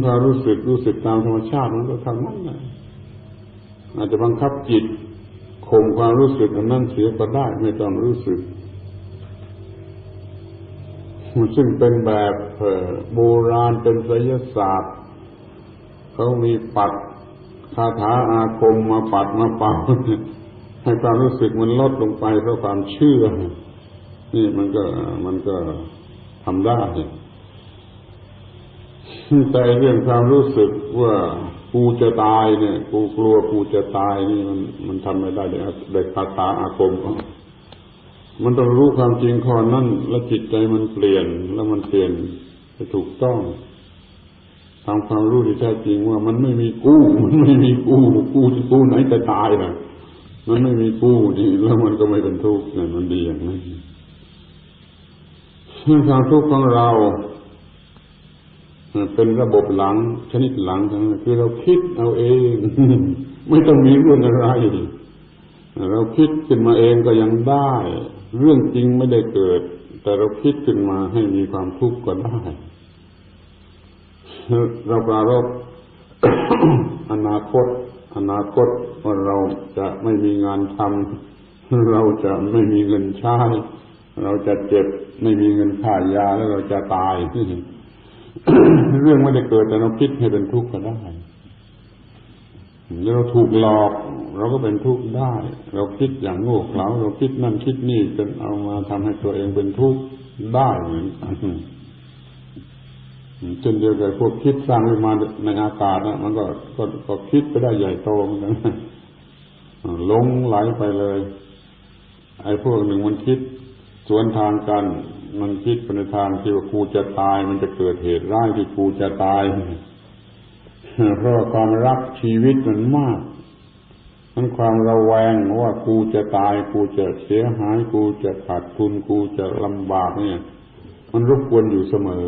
ถ้ารู้สึกตามธรรมชาติมันก็ทำนั้นนะอาจจะบังคับจิตข่มความรู้สึกอันนั้นเสียก็ได้ไม่ต้องรู้สึกซึ่งเป็นแบบโบราณเป็นไสยศาสตร์เขามีปัดคาถาอาคมมาปัดมาเป่าให้ความรู้สึกมันลดลงไปเพราะความเชื่อนี่มันก็ทำได้แต่เรื่องความรู้สึกว่ากูจะตายเนี่ยกูกลัวกูจะตายนี่มันทำไม่ได้โดยคาถาอาคมมันต้องรู้ความจริงข้อนั้นแล้วจิตใจมันเปลี่ยนแล้วมันเปลี่ยนไปถูกต้องตามความรู้ที่แท้จริงว่ามันไม่มีกูไหนจะตายล่ะมันไม่มีกูนี่แล้วมันก็ไม่เป็นทุกข์เนี่ยมันดีอย่างนั้นความทุกข์ของเราเป็นระบบหลังชนิดหลังทั้งนั้นคือเราคิดเอาเองไม่ต้องมีเรื่องอะไรเราคิดขึ้นมาเองก็ยังได้เรื่องจริงไม่ได้เกิดแต่เราคิดขึ้นมาให้มีความทุกข์ก็ได้เราปรารภ อนาคตว่าเราจะไม่มีงานทำเราจะไม่มีเงินใช้ เราจะเจ็บไม่มีเงินค่ายาแล้วเราจะตาย เรื่องไม่ได้เกิดแต่เราคิดให้เป็นทุกข์ก็ได้แล้วเราถูกหลอกเราก็เป็นทุกข์ได้เราคิดอย่างโง่เขลาเราคิดนั่นคิดนี่จนเอามาทำให้ตัวเองเป็นทุกข์ได้เหมือนกันเช่นเดียวกับพวกคิดสร้างขึ้นมาในอากาศนะมันก็คิดไปได้ใหญ่โตเหมือนกันหลงไหลไปเลยไอ้พวกหนึ่งมันคิดสวนทางกันมันคิดไปในทางที่ว่ากูจะตายมันจะเกิดเหตุร้ายที่กูจะตายเพราะความรักชีวิตมันมากมันความระแวงว่ากูจะตายกูจะเสียหายกูจะขาดทุนกูจะลำบากเนี่ยมันรบกวนอยู่เสมอ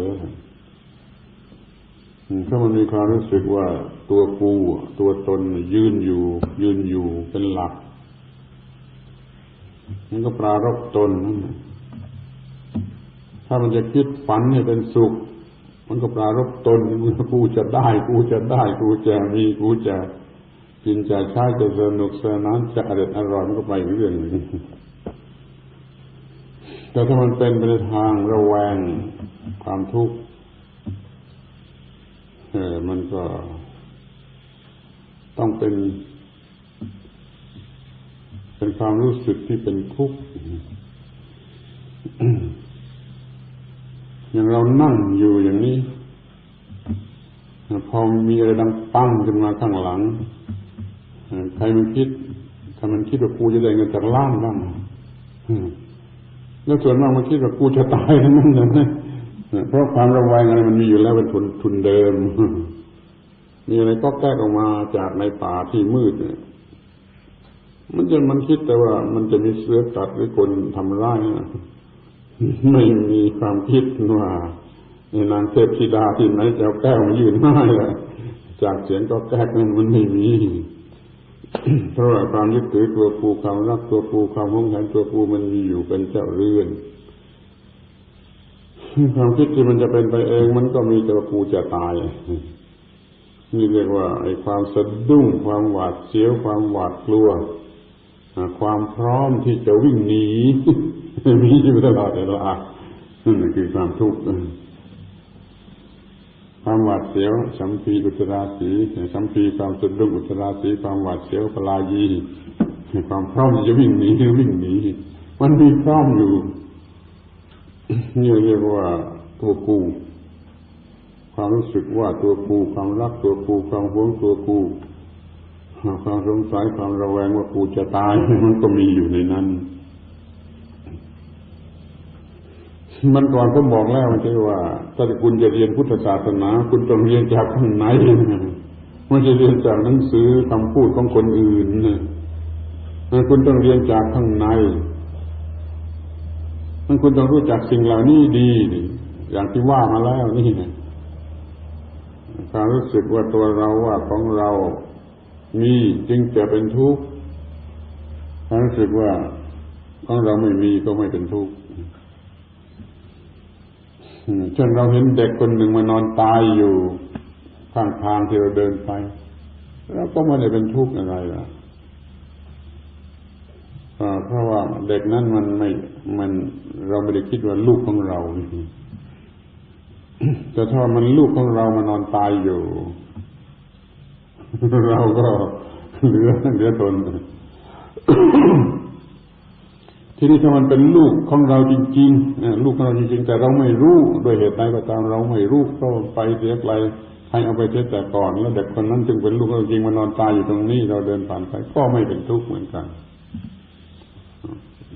ถ้ามันมีความรู้สึกว่าตัวกูตัวตนยืนอยู่เป็นหลักมันก็ปรารภตนนั่นถ้ามันจะคิดฝันให้เป็นสุขมันก็ปรารภตนกูจะได้กูจะมีกูจะกินจะใช้จะสนุกสนานจะอร่อยมันก็ไปเรื่องนึงแต่ถ้ามันเป็นไปในทางระแวงความทุกข์มันก็ต้องเป็นความรู้สึกที่เป็นทุกข์อย่างเรานั่งอยู่อย่างนี้พอมีอะไรดังปั้งขึ้นมาข้างหลังใครมันคิดถ้ามันคิดว่ากูจะได้เงินจากล้านบ้างแล้วส่วนมากมันคิดว่ากูจะตายทั้งนั้นเลยเพราะความระแวงอะไรมันมีอยู่แล้วเป็นทุนเดิมมีอะไรก็แก้ออกมาจากในป่าที่มืดเนี่ยมันคิดแต่ว่ามันจะมีเสือกัดหรือคนทำร้ายไม่มีความคิดว่าในนางเทพธิดาที่ไหนจะเอาแก้วมายื่นให้ล่ะจากเสียงก็แก้นั้นมันไม่มี เพราะว่าความยึดถือตัวกูความรักตัวกูความหวงแหนตัวกูมันมีอยู่เป็นเจ้าเรือนความคิดที่มันจะเป็นไปเองมันก็มีแต่ว่ากูจะตายนี่เรียกว่าไอ้ความสะดุ้งความหวาดเสียวความหวาดกลัวความพร้อมที่จะวิ่งหนีมีอยู่ตลอดเวลานั่นคือความทุกข์ความหวาดเสียวสัมภีอุตราสีสัมภีความสะดุ้งอุตราสีความหวาดเสียวปลายีความพร้อมที่จะวิ่งหนีมันมีพร้อมอยู่นี่เรียกว่าตัวกูความรู้สึกว่าตัวกูความรักตัวกูความหวงตัวกูความสงสัยความระแวงว่ากูจะตายมันก็มีอยู่ในนั้นมันก่อนผมบอกแล้วมันใช่ว่าถ้าคุณจะเรียนพุทธศาสนาคุณต้องเรียนจากข้างในไม่ใช่เรียนจากหนังสือคำพูดของคนอื่นคุณต้องเรียนจากข้างในคุณต้องรู้จักสิ่งเหล่านี้ดีอย่างที่ว่ามาแล้วนี่ความรู้สึกว่าตัวเราว่าของเรามีจึงจะเป็นทุกข์ความรู้สึกว่าของเราไม่มีก็ไม่เป็นทุกข์เช่นเราเห็นเด็กคนหนึ่งมานอนตายอยู่ข้างทางที่เราเดินไปแล้วก็ไม่ได้เป็นทุกข์อะไรล่ะเพราะว่าเด็กนั้นมันเราไม่ได้คิดว่าลูกของเราแต่ถ้ามันลูกของเรามานอนตายอยู่เราก็เหลือทน ทีนี้ถ้ามันเป็นลูกของเราจริงๆลูกของเราจริงๆแต่เราไม่รู้โดยเหตุใดก็ตามเราไม่รู้ก็ไปเสียไกลให้เอาไปเสียแต่ก่อนแล้วเด็กคนนั้นจึงเป็นลูกของเราจริงมานอนตายอยู่ตรงนี้เราเดินผ่านไปก็ไม่เป็นทุกข์เหมือนกัน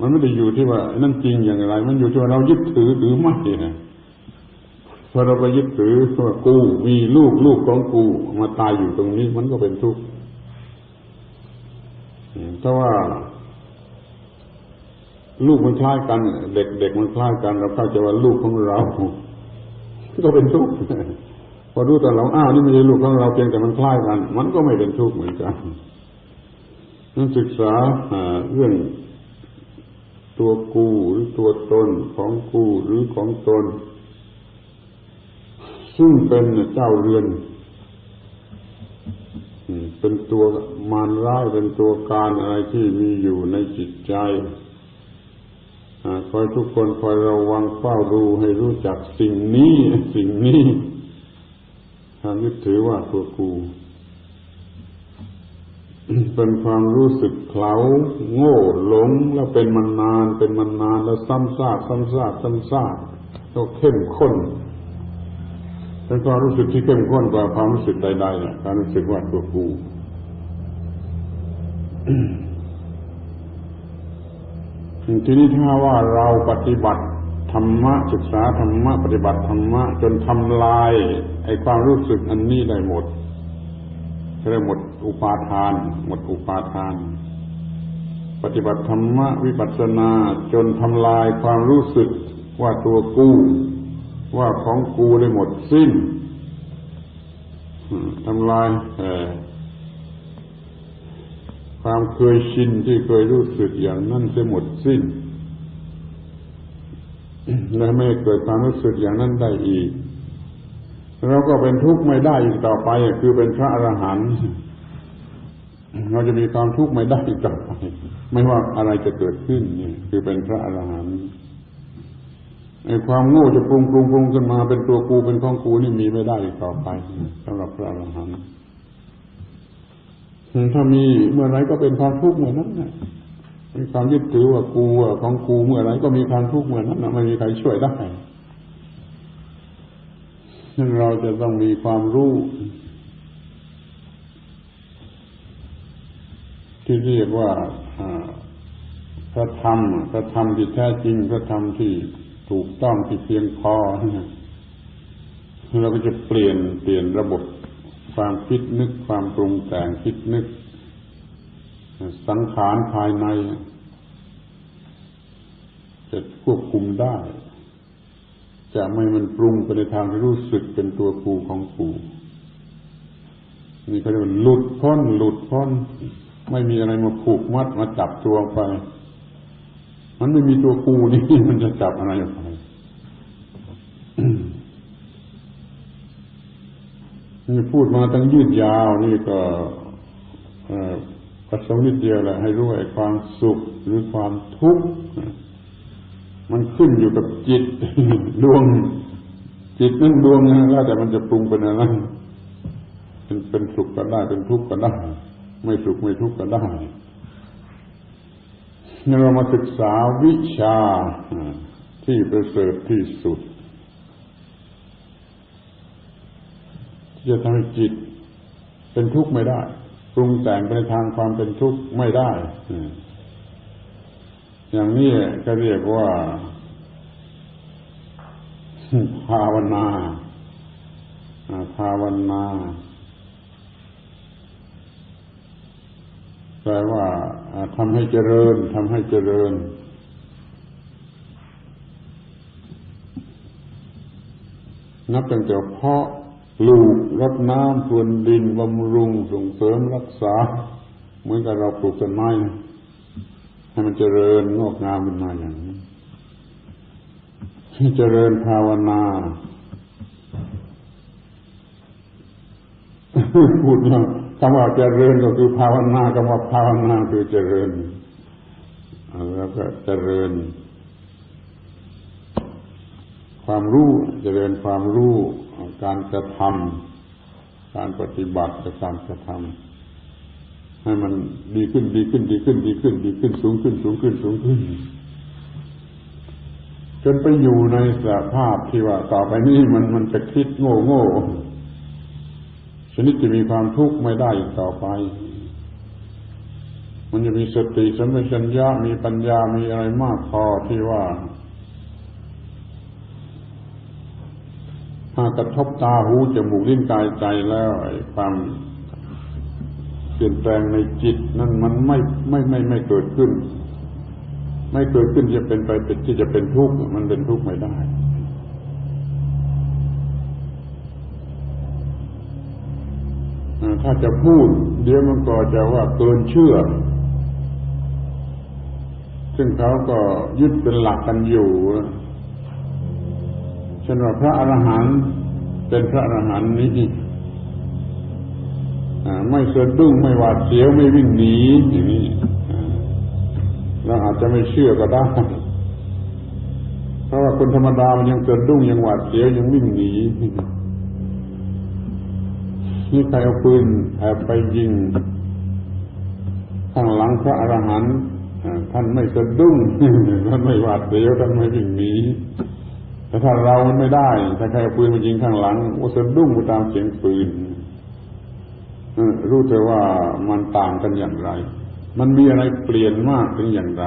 มันไม่ได้อยู่ที่ว่านั่นจริงอย่างไรมันอยู่ที่ว่าเรายึดถือหรือไม่นะพอเราไปยึดถือว่ากูมีลูกของกูมาตายอยู่ตรงนี้มันก็เป็นทุกข์เพราะว่าลูกมันคล้ายกันเด็กมันคล้ายกันเราเข้าใจว่าลูกของเราก็เป็นทุกข์พอรู้ตอนหลังนี่ไม่ใช่ลูกของเราเพียงแต่มันคล้ายกันมันก็ไม่เป็นทุกข์เหมือนกันนั้นศึกษาเรื่องตัวกูหรือตัวตนของกูหรือของตนซึ่งเป็นเจ้าเรือนเป็นตัวมารร้ายเป็นตัวการอะไรที่มีอยู่ในจิตใจ คอยทุกคนคอยระวังเฝ้าดูให้รู้จักสิ่งนี้ความยึดถือว่าตัวกูเป็นความรู้สึกเขลาโง่หลงแล้วเป็นมานานแล้วซ้ำซากแล้วเข้มข้นเป็นความรู้สึกที่เข้มข้นกว่าความรู้สึกใดๆการรู้สึกว่าตัวกูทีนี้ถ้าว่าเราปฏิบัติธรรมะศึกษาธรรมะปฏิบัติธรรมะจนทำลายไอ้ความรู้สึกอันนี้ได้หมดเรียกหมดอุปาทานปฏิบัติธรรมะวิปัสสนาจนทำลายความรู้สึกว่าตัวกูว่าของกูได้หมดสิ้นทำลายความเคยชินที่เคยรู้สึกอย่างนั้นเสียหมดสิ้นและไม่เกิดความรู้สึกอย่างนั้นได้อีกเราก็เป็นทุกข์ไม่ได้อีกต่อไปคือเป็นพระอรหันต์เราจะมีความทุกข์ไม่ได้อีกต่อไปไม่ว่าอะไรจะเกิดขึ้นนี่คือเป็นพระอรหันต์ไอ้ความโง่จะปรุงขึ้นมาเป็นตัวกูเป็นของกูนี่มีไม่ได้อีกต่อไปสำหรับพระอรหันต์ถ้ามีเมื่อไรก็เป็นความทุกข์เมื่อนั้นนะมีความยึดถือว่ากูของกูเมื่อไรก็มีความทุกข์เมื่อนั้นนะไม่มีใครช่วยได้ซึ่งเราจะต้องมีความรู้ที่เรียกว่าพระธรรมที่แท้จริงพระธรรมที่ถูกต้องที่เพียงพอเราก็จะเปลี่ยนระบบความคิดนึกความปรุงแต่งคิดนึกสังขารภายในจะควบคุมได้จะไม่มันปรุงไปในทางที่รู้สึกเป็นตัวกูของกูนี่ก็เรียกว่าหลุดพ้นไม่มีอะไรมาผูกมัดมาจับตัวไปมันไม่มีตัวกูนี่มันจะจับอะไรไปนี่พูดมาตั้งยืดยาวนี่ก็ประสงค์นิดเดียวแหละให้รู้ไอ้ความสุขหรือความทุกข์มันขึ้นอยู่กับจิตดวงจิตนั่นดวงนะแล้วแต่มันจะปรุงเป็นอะไรเป็นสุขก็ได้เป็นทุกข์ก็ได้ไม่สุขไม่ทุกข์ก็ได้นี่เรามาศึกษาวิชาที่ประเสริฐที่สุดที่จะทำให้จิตเป็นทุกข์ไม่ได้ปรุงแต่งไปในทางความเป็นทุกข์ไม่ได้อย่างนี้ก็เรียกว่าภาวนาแปลว่าทำให้เจริญนับตั้งแต่เพาะปลูกรดน้ำพรวนดินบำรุงส่งเสริมรักษาเหมือนกับเราปลูกต้นไม้ให้มันเจริญงอกงามขึ้นมาอย่างนี้ให้เจริญภาวนาพูดว่าคำว่าเจริญก็คือภาวนาคำว่าภาวนาคือเจริญแล้วก็เจริญความรู้เจริญความรู้การกระทำการปฏิบัติและการกระทำให้มันดีขึ้นสูงขึ้นจนไปอยู่ในสภาพที่ว่าต่อไปนี้มันจะคิดโง่ชนิดที่มีความทุกข์ไม่ได้อีกต่อไปมันจะมีสติสัมปชัญญะมีปัญญามีอะไรมากพอที่ว่าถ้ากระทบตาหูจมูกลิ้นกายใจแล้วไอ้ความเปลี่ยนแปลงในจิตนั้นมันไม่เกิดขึ้นจะเป็นไปเป็นที่จะเป็นทุกข์มันเป็นทุกข์ไม่ได้ถ้าจะพูดเดี๋ยวมันก็จะว่าเกินเชื่อซึ่งเขาก็ยึดเป็นหลักกันอยู่เช่นว่าพระอรหันต์เป็นพระอรหันต์นี้ไม่สะดุ้งไม่หวาดเสียวไม่วิ่งหนีอย่างนี้เราอาจจะไม่เชื่อก็ได้ เพราะว่าคนธรรมดามันยังสะดุ้งยังหวาดเสียวยังวิ่งหนีนี่ใครเอาปืนแอบไปยิงข้างหลังพระอรหันต์ท่านไม่สะดุ้งท่านไม่หวาดเสียวท่านไม่วิ่งหนีแต่ถ้าเรามันไม่ได้ถ้าใครเอาปืนมายิงข้างหลังโอ้สะดุ้งไปตามเสียงปืนรู้เถอะว่ามันต่างกันอย่างไรมันมีอะไรเปลี่ยนมากถึงอย่างไร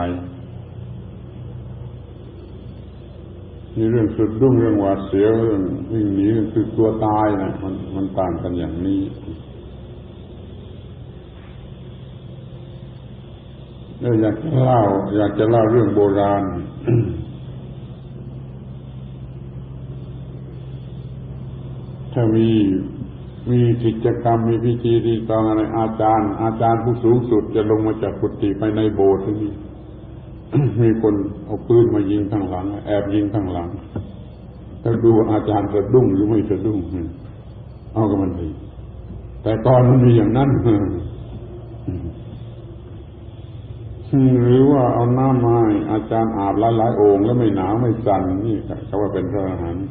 นี่เรื่องสะดุ้งเรื่องหวาดเสียวเรื่องวิ่งหนีคือตัวตายนะมันต่างกันอย่างนี้อยากจะเล่าเรื่องโบราณ ถ้ามีกิจกรรมมีพิธีรีตองอะไรอาจารย์ผู้สูงสุดจะลงมาจากกุฏิไปในโบสถ์ที่นี่ มีคนเอาปืนมายิงข้างหลังแอบยิงข้างหลังถ้าดูอาจารย์สะดุ้งหรือไม่สะดุ้งเอาก็มันดีแต่ก่อนมันมีอย่างนั้น หรือว่าเอาน้ำมาอาจารย์อาบหลายๆโอ่งแล้วไม่หนาวไม่สั่นนี่เขาว่าเป็นพระอรหันต์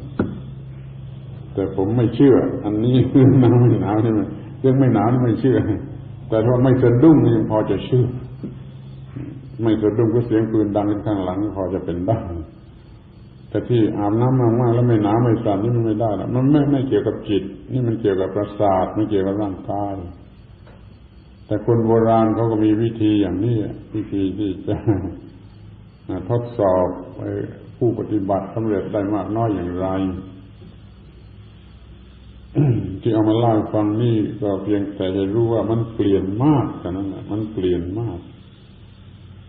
แต่ผมไม่เชื่ออันนี้น้ำไม่หนาวนี่มันยังไม่หนาวนี่ไม่เชื่อแต่ว่าไม่สะดุ้งยังพอจะเชื่อไม่สะดุ้งก็เสียงปืนดังข้างหลังพอจะเป็นได้แต่ที่อาบน้ำมากๆแล้วไม่หนาวไม่สั่นนี่มันไม่ได้หรอกมันไม่เกี่ยวกับจิตนี่มันเกี่ยวกับประสาทไม่เกี่ยวกับร่างกายแต่คนโบราณเขาก็มีวิธีอย่างนี้วิธีที่จะทดสอบผู้ปฏิบัติสำเร็จได้มากน้อยอย่างไร ที่เอามาเล่าให้ฟังนี่ก็เพียงแต่จะรู้ว่ามันเปลี่ยนมากแต่นั้นแหละมันเปลี่ยนมาก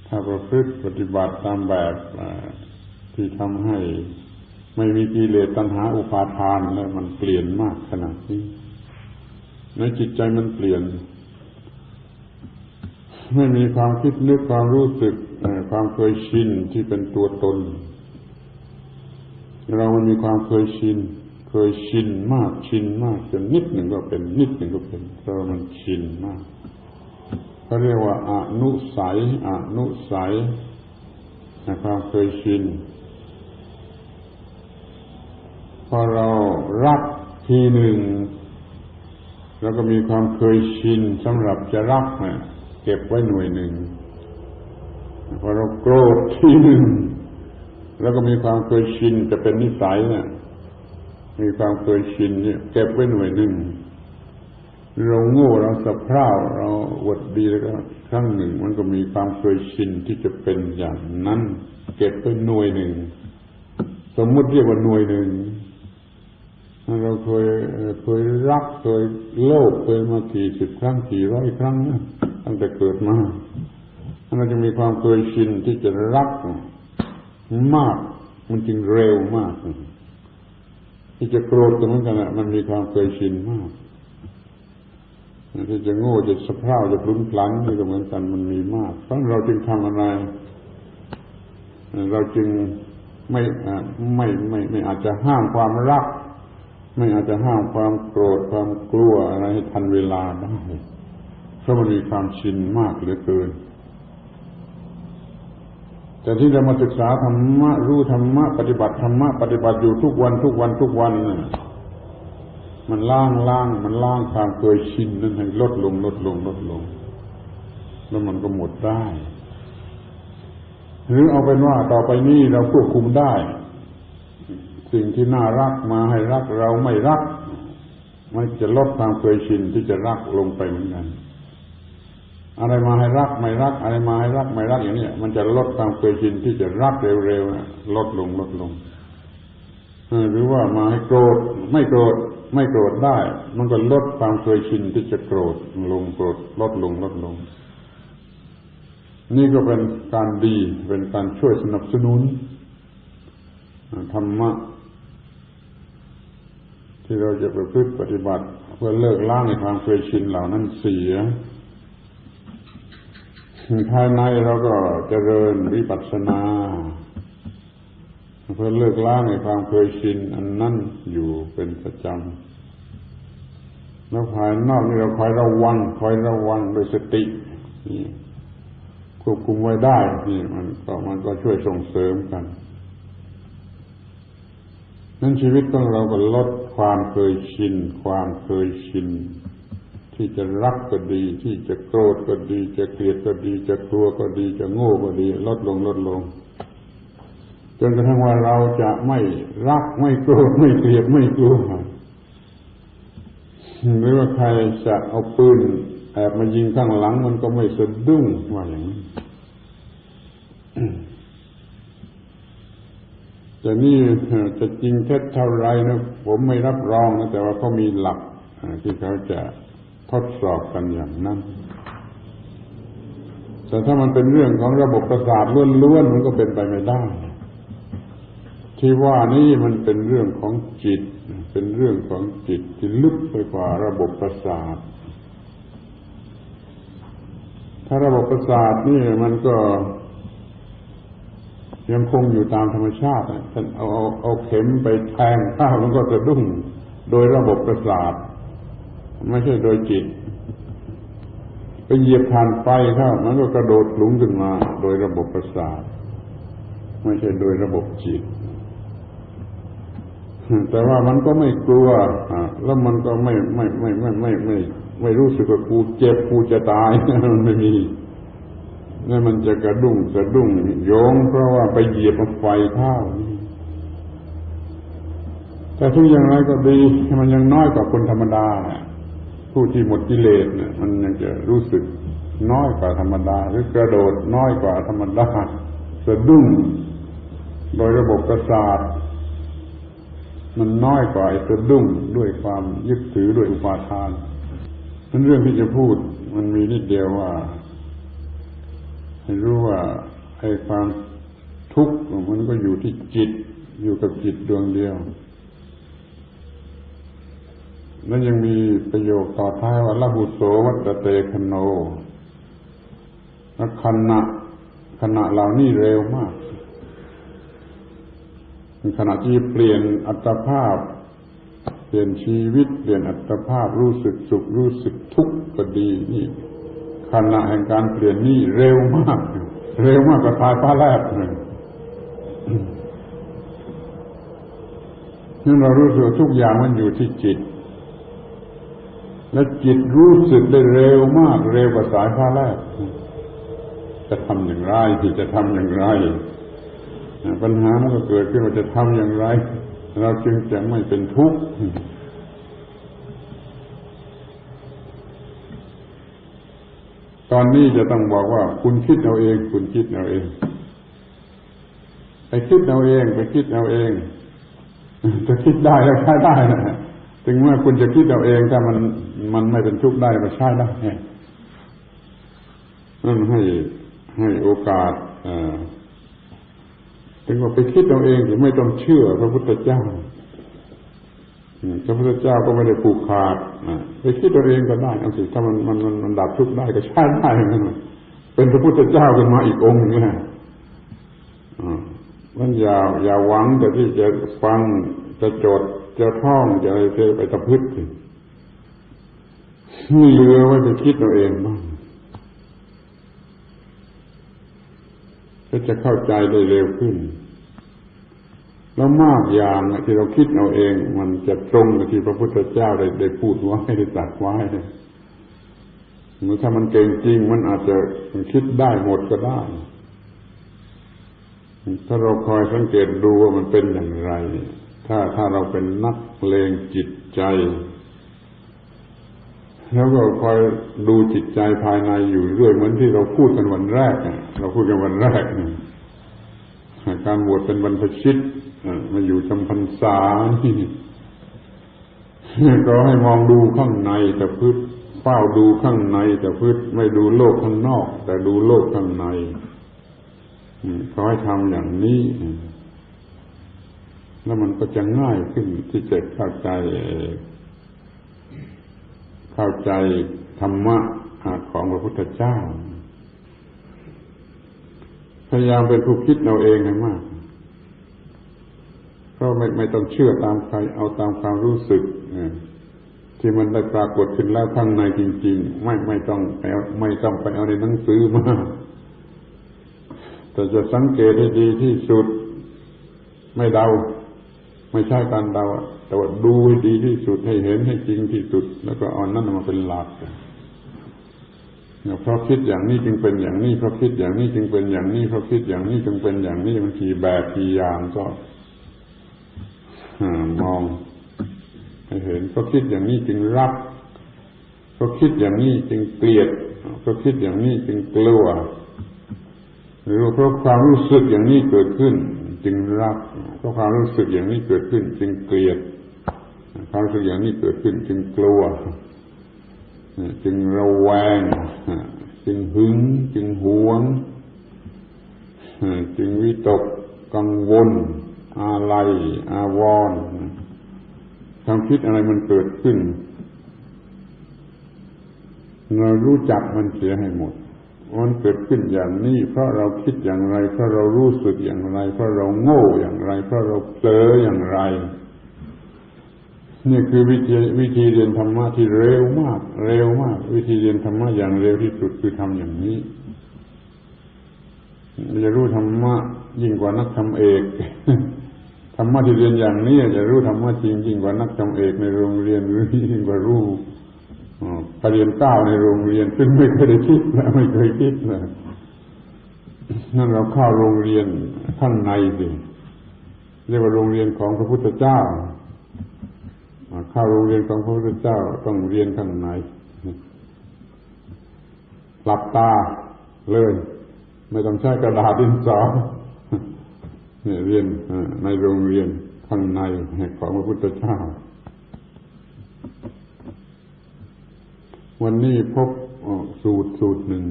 ถ้าประพฤติปฏิบัติตามแบบที่ทำให้ไม่มีกิเลสตัณหาอุปาทานแล้วมันเปลี่ยนมากขนาดนี้ในจิตใจมันเปลี่ยนไม่มีความคิดนึกความรู้สึกความเคยชินที่เป็นตัวตนเรามันมีความเคยชินมากจนนิดหนึ่งก็เป็นนิดหนึ่งก็เป็นเพราะมันชินมากเขาเรียกว่าอนุสัยความเคยชินพอเรารักทีหนึ่งแล้วก็มีความเคยชินสำหรับจะรักเนี่ยเก็บไว้หน่วยหนึ่งพอเราโกรธทีหนึ่งแล้วก็มีความเคยชินจะเป็นนิสัยเนี่ยมีความเคยชินเนี่ยเก็บไว้หน่วยหนึ่งเราโง่เราสะเพร่าเราอวดดีแล้วก็ครั้งหนึ่งมันก็มีความเคยชินที่จะเป็นอย่างนั้นเก็บไว้หน่วยหนึ่งสมมุติเรียกว่าหน่วยหนึ่งเราเคยรักเคยโลภเคยมากี่สิบครั้งกี่ร้อยครั้งนะตั้งแต่เกิดมาเราจะมีความเคยชินที่จะรักมากมันจึงเร็วมากที่จะโกรธก็เหมือนกันมันมีความเคยชินมากที่จะโง่จะสะเพร่าจะพลุ้งพลั้งนี่ก็เหมือนกันมันมีมากเพราะเราจึงทำอะไรเราจึงไม่อาจจะห้ามความรักไม่อาจจะห้ามความโกรธความกลัวอะไรให้ทันเวลาได้เพราะมันมีความชินมากเหลือเกินแต่ที่เรามาศึกษาธรรมะรู้ธรรมะปฏิบัติธรรมะปฏิบัติอยู่ทุกวันมันล้างความเคยชินนั้นให้ลดลงแล้วมันก็หมดได้หรือเอาเป็นว่าต่อไปนี้เราควบคุมได้สิ่งที่น่ารักมาให้รักเราไม่รักมันจะลดความเคยชินที่จะรักลงไปเหมือนกันอะไรมาให้รักไม่รักอะไรมาให้รักไม่รักอย่างนี้มันจะลดความเคยชินที่จะรักเร็วๆลดลงหรือว่ามาให้โกรธไม่โกรธได้มันก็ลดความเคยชินที่จะโกรธลงลดลงนี่ก็เป็นการดีเป็นการช่วยสนับสนุนธรรมะที่เราจะประพฤติปฏิบัติเพื่อเลิกล้างในความเคยชินเหล่านั้นเสียภายในเราก็เจริญวิปัสสนาเพื่อเลิกล้างในความเคยชินอันนั้นอยู่เป็นประจำแล้วภายนอกนี่เราคอยระวังโดยสตินี่ควบคุมไว้ได้นี่มันก็ช่วยส่งเสริมกัน นั้นชีวิตของเราก็ลดความเคยชินที่จะรักก็ดีที่จะโกรธก็ดีจะเกลียดก็ดีจะกลัวก็ดีจะโง่ก็ดีลดลงจนกระทั่งว่าเราจะไม่รักไม่โกรธไม่เกลียดไม่กลัวหรือว่าใครจะเอาปืนแอบมายิงข้างหลังมันก็ไม่สะดุ้งว่าอย่างนี้แต่นี่จะจริงเท็จเท่าไรนะผมไม่รับรองนะแต่ว่าเขามีหลักที่เขาจะทดสอบกันอย่างนั้นแต่ถ้ามันเป็นเรื่องของระบบประสาทล้วนๆมันก็เป็นไปไม่ได้ที่ว่านี่มันเป็นเรื่องของจิตเป็นเรื่องของจิตที่ลึกไปกว่าระบบประสาทถ้าระบบประสาทนี่มันก็ยังคงอยู่ตามธรรมชาติท่านเอาเข็มไปแทงเข้ามันก็สะดุ้งโดยระบบประสาทไม่ใช่โดยจิตไปเหยียบถ่านไฟเข้ามันก็กระโดดหลุมขึ้นมาโดยระบบประสาทไม่ใช่โดยระบบจิตแต่ว่ามันก็ไม่กลัวแล้วมันก็ไม่รู้สึกว่ากูเจ็บกูจะตายมันไม่มีนั่นมันจะกระดุ้งโยงเพราะว่าไปเหยียบไฟเข้าแต่ถึงอย่างไรก็ดีมันยังน้อยกว่าคนธรรมดาผู้ที่หมดกิเลสเนี่ยมันยังจะรู้สึกน้อยกว่าธรรมดาหรือกระโดดน้อยกว่าธรรมดาสะดุ้งโดยระบบประสาทมันน้อยกว่าสะดุ้งด้วยความยึดถือด้วยอุปาทานนั้นเรื่องที่จะพูดมันมีนิดเดียวว่าให้รู้ว่าไอ้ความทุกข์มันก็อยู่ที่จิตอยู่กับจิตดวงเดียวแล้วยังมีประโยคต่อท้ายว่าละหุโสวัตเตคโนและขณะเหล่านี้เร็วมากขณะที่เปลี่ยนอัตภาพเปลี่ยนชีวิตเปลี่ยนอัตภาพรู้สึกสุขรู้สึกทุกข์ก็ดีนี่ขณะแห่งการเปลี่ยนนี่เร็วมากกว่าสายฟ้าแลบนั่นเรารู้สึกทุกอย่างมันอยู่ที่จิตและจิตรู้สึกได้เร็วมากเร็วกว่าสายฟ้าแลบจะทำอย่างไรปัญหามันก็เกิดขึ้นว่าจะทำอย่างไรเราจึงจะไม่เป็นทุกข์ตอนนี้จะต้องบอกว่าคุณคิดเอาเองไปคิดเอาเองจะคิดได้แล้วใช้ได้นะถึงเมื่อคุณจะคิดเอาเองถ้ามันไม่เป็นทุกข์ได้ก็ใช้ได้นั่นให้โอกาสถึงว่าไปคิดเอาเองหรือไม่ต้องเชื่อพระพุทธเจ้าพระพุทธเจ้าก็ไม่ได้ผูกขาดไปคิดเอาเองก็ได้เอาสิถ้ามันดับทุกข์ได้ก็ใช้ได้เป็นพระพุทธเจ้าขึ้นมาอีกองค์นึงนะมันอย่าหวังแต่ที่จะฟังจะจดจะท่องจะอะไรไปตะพึดนี่เหลือไว้ไปคิดเอาเองบ้างก็จะเข้าใจได้เร็วขึ้นแล้วมากอย่างที่เราคิดเอาเองมันจะตรงกับที่พระพุทธเจ้าได้พูดไว้ได้ตรัสไว้เมื่อถ้ามันเก่งจริงมันอาจจะคิดได้หมดก็ได้ถ้าเราคอยสังเกตดูว่ามันเป็นอย่างไรถ้าเราเป็นนักเลงจิตใจแล้วก็คอยดูจิตใจภายในอยู่เรื่อยเหมือนที่เราพูดกันวันแรกการบวชเป็นบรรพชิตมาอยู่จำพรรษาก็ให้มองดูข้างในแต่พืชเฝ้าดูข้างในแต่พืชไม่ดูโลกข้างนอกแต่ดูโลกข้างในขอให้ทำอย่างนี้แล้วมันก็จะง่ายขึ้นที่จะเข้าใจธรรมะของพระพุทธเจ้าพยายามเป็นผู้คิดเอาเองให้มากเพราะไม่ต้องเชื่อตามใครเอาตามความรู้สึกที่มันได้ปรากฏขึ้นแล้วข้างในจริงๆไม่ต้องไปเอาในหนังสือมาแต่จะสังเกตให้ดีที่สุดไม่เดา ไม่ใช่การเดาแต่ว่าดูให้ดีที่สุดให้เห็นให้จริงที่สุดแล้วก็เอานั่นมาเป็นหลักเพราะคิดอย่างนี้จึงเป็นอย่างนี้เพราะคิดอย่างนี้จึงเป็นอย่างนี้เพราะคิดอย่างนี้จึงเป็นอย่างนี้มันกี่แบบกี่อย่างก็มองให้เห็นเพราะคิดอย่างนี้จึงรักเพราะคิดอย่างนี้จึงเกลียดเพราะคิดอย่างนี้จึงกลัวหรือเพราะความรู้สึกอย่างนี้เกิดขึ้นจึงรักเพราะความรู้สึกอย่างนี้เกิดขึ้นจึงเกลียดความรู้สึกอย่างนี้เกิดขึ้นจึงกลัวจึงระแวงจึงหึงจึงหวงจึงวิตกกังวลอาลัยอาวรณ์ความคิดอะไรมันเกิดขึ้นเรารู้จักมันเสียให้หมดมันเกิดขึ้นอย่างนี้เพราะเราคิดอย่างไรเพราะเรารู้สึกอย่างไรเพราะเราโง่อย่างไรเพราะเราเผลออย่างไรนี่คือวิธีเรียนธรรมะที่เร็วมากวิธีเรียนธรรมะอย่างเร็วที่สุดคือทำอย่างนี้จะรู้ธรรมะยิ่งกว่านักธรรมเอกธรรมะที่เรียนอย่างนี้จะรู้ธรรมะจริงยิ่งกว่านักธรรมเอกในโรงเรียนหรือยิ่งกว่ารู้ปรริญญา9ในโรงเรียนซึ่งไม่เคยได้คิดและไม่เคยคิดนะนั่นเราเข้าโรงเรียนข้างในสิเรียกว่าโรงเรียนของพระพุทธเจ้าเข้าโรงเรียนของพระพุทธเจ้าต้องเรียนข้างในหลับตาเลยไม่ต้องใช้กระดาษดินสอเนี่ยเรียนในโรงเรียนข้างในของพระพุทธเจ้าวันนี้พบสูตรหนึ่ง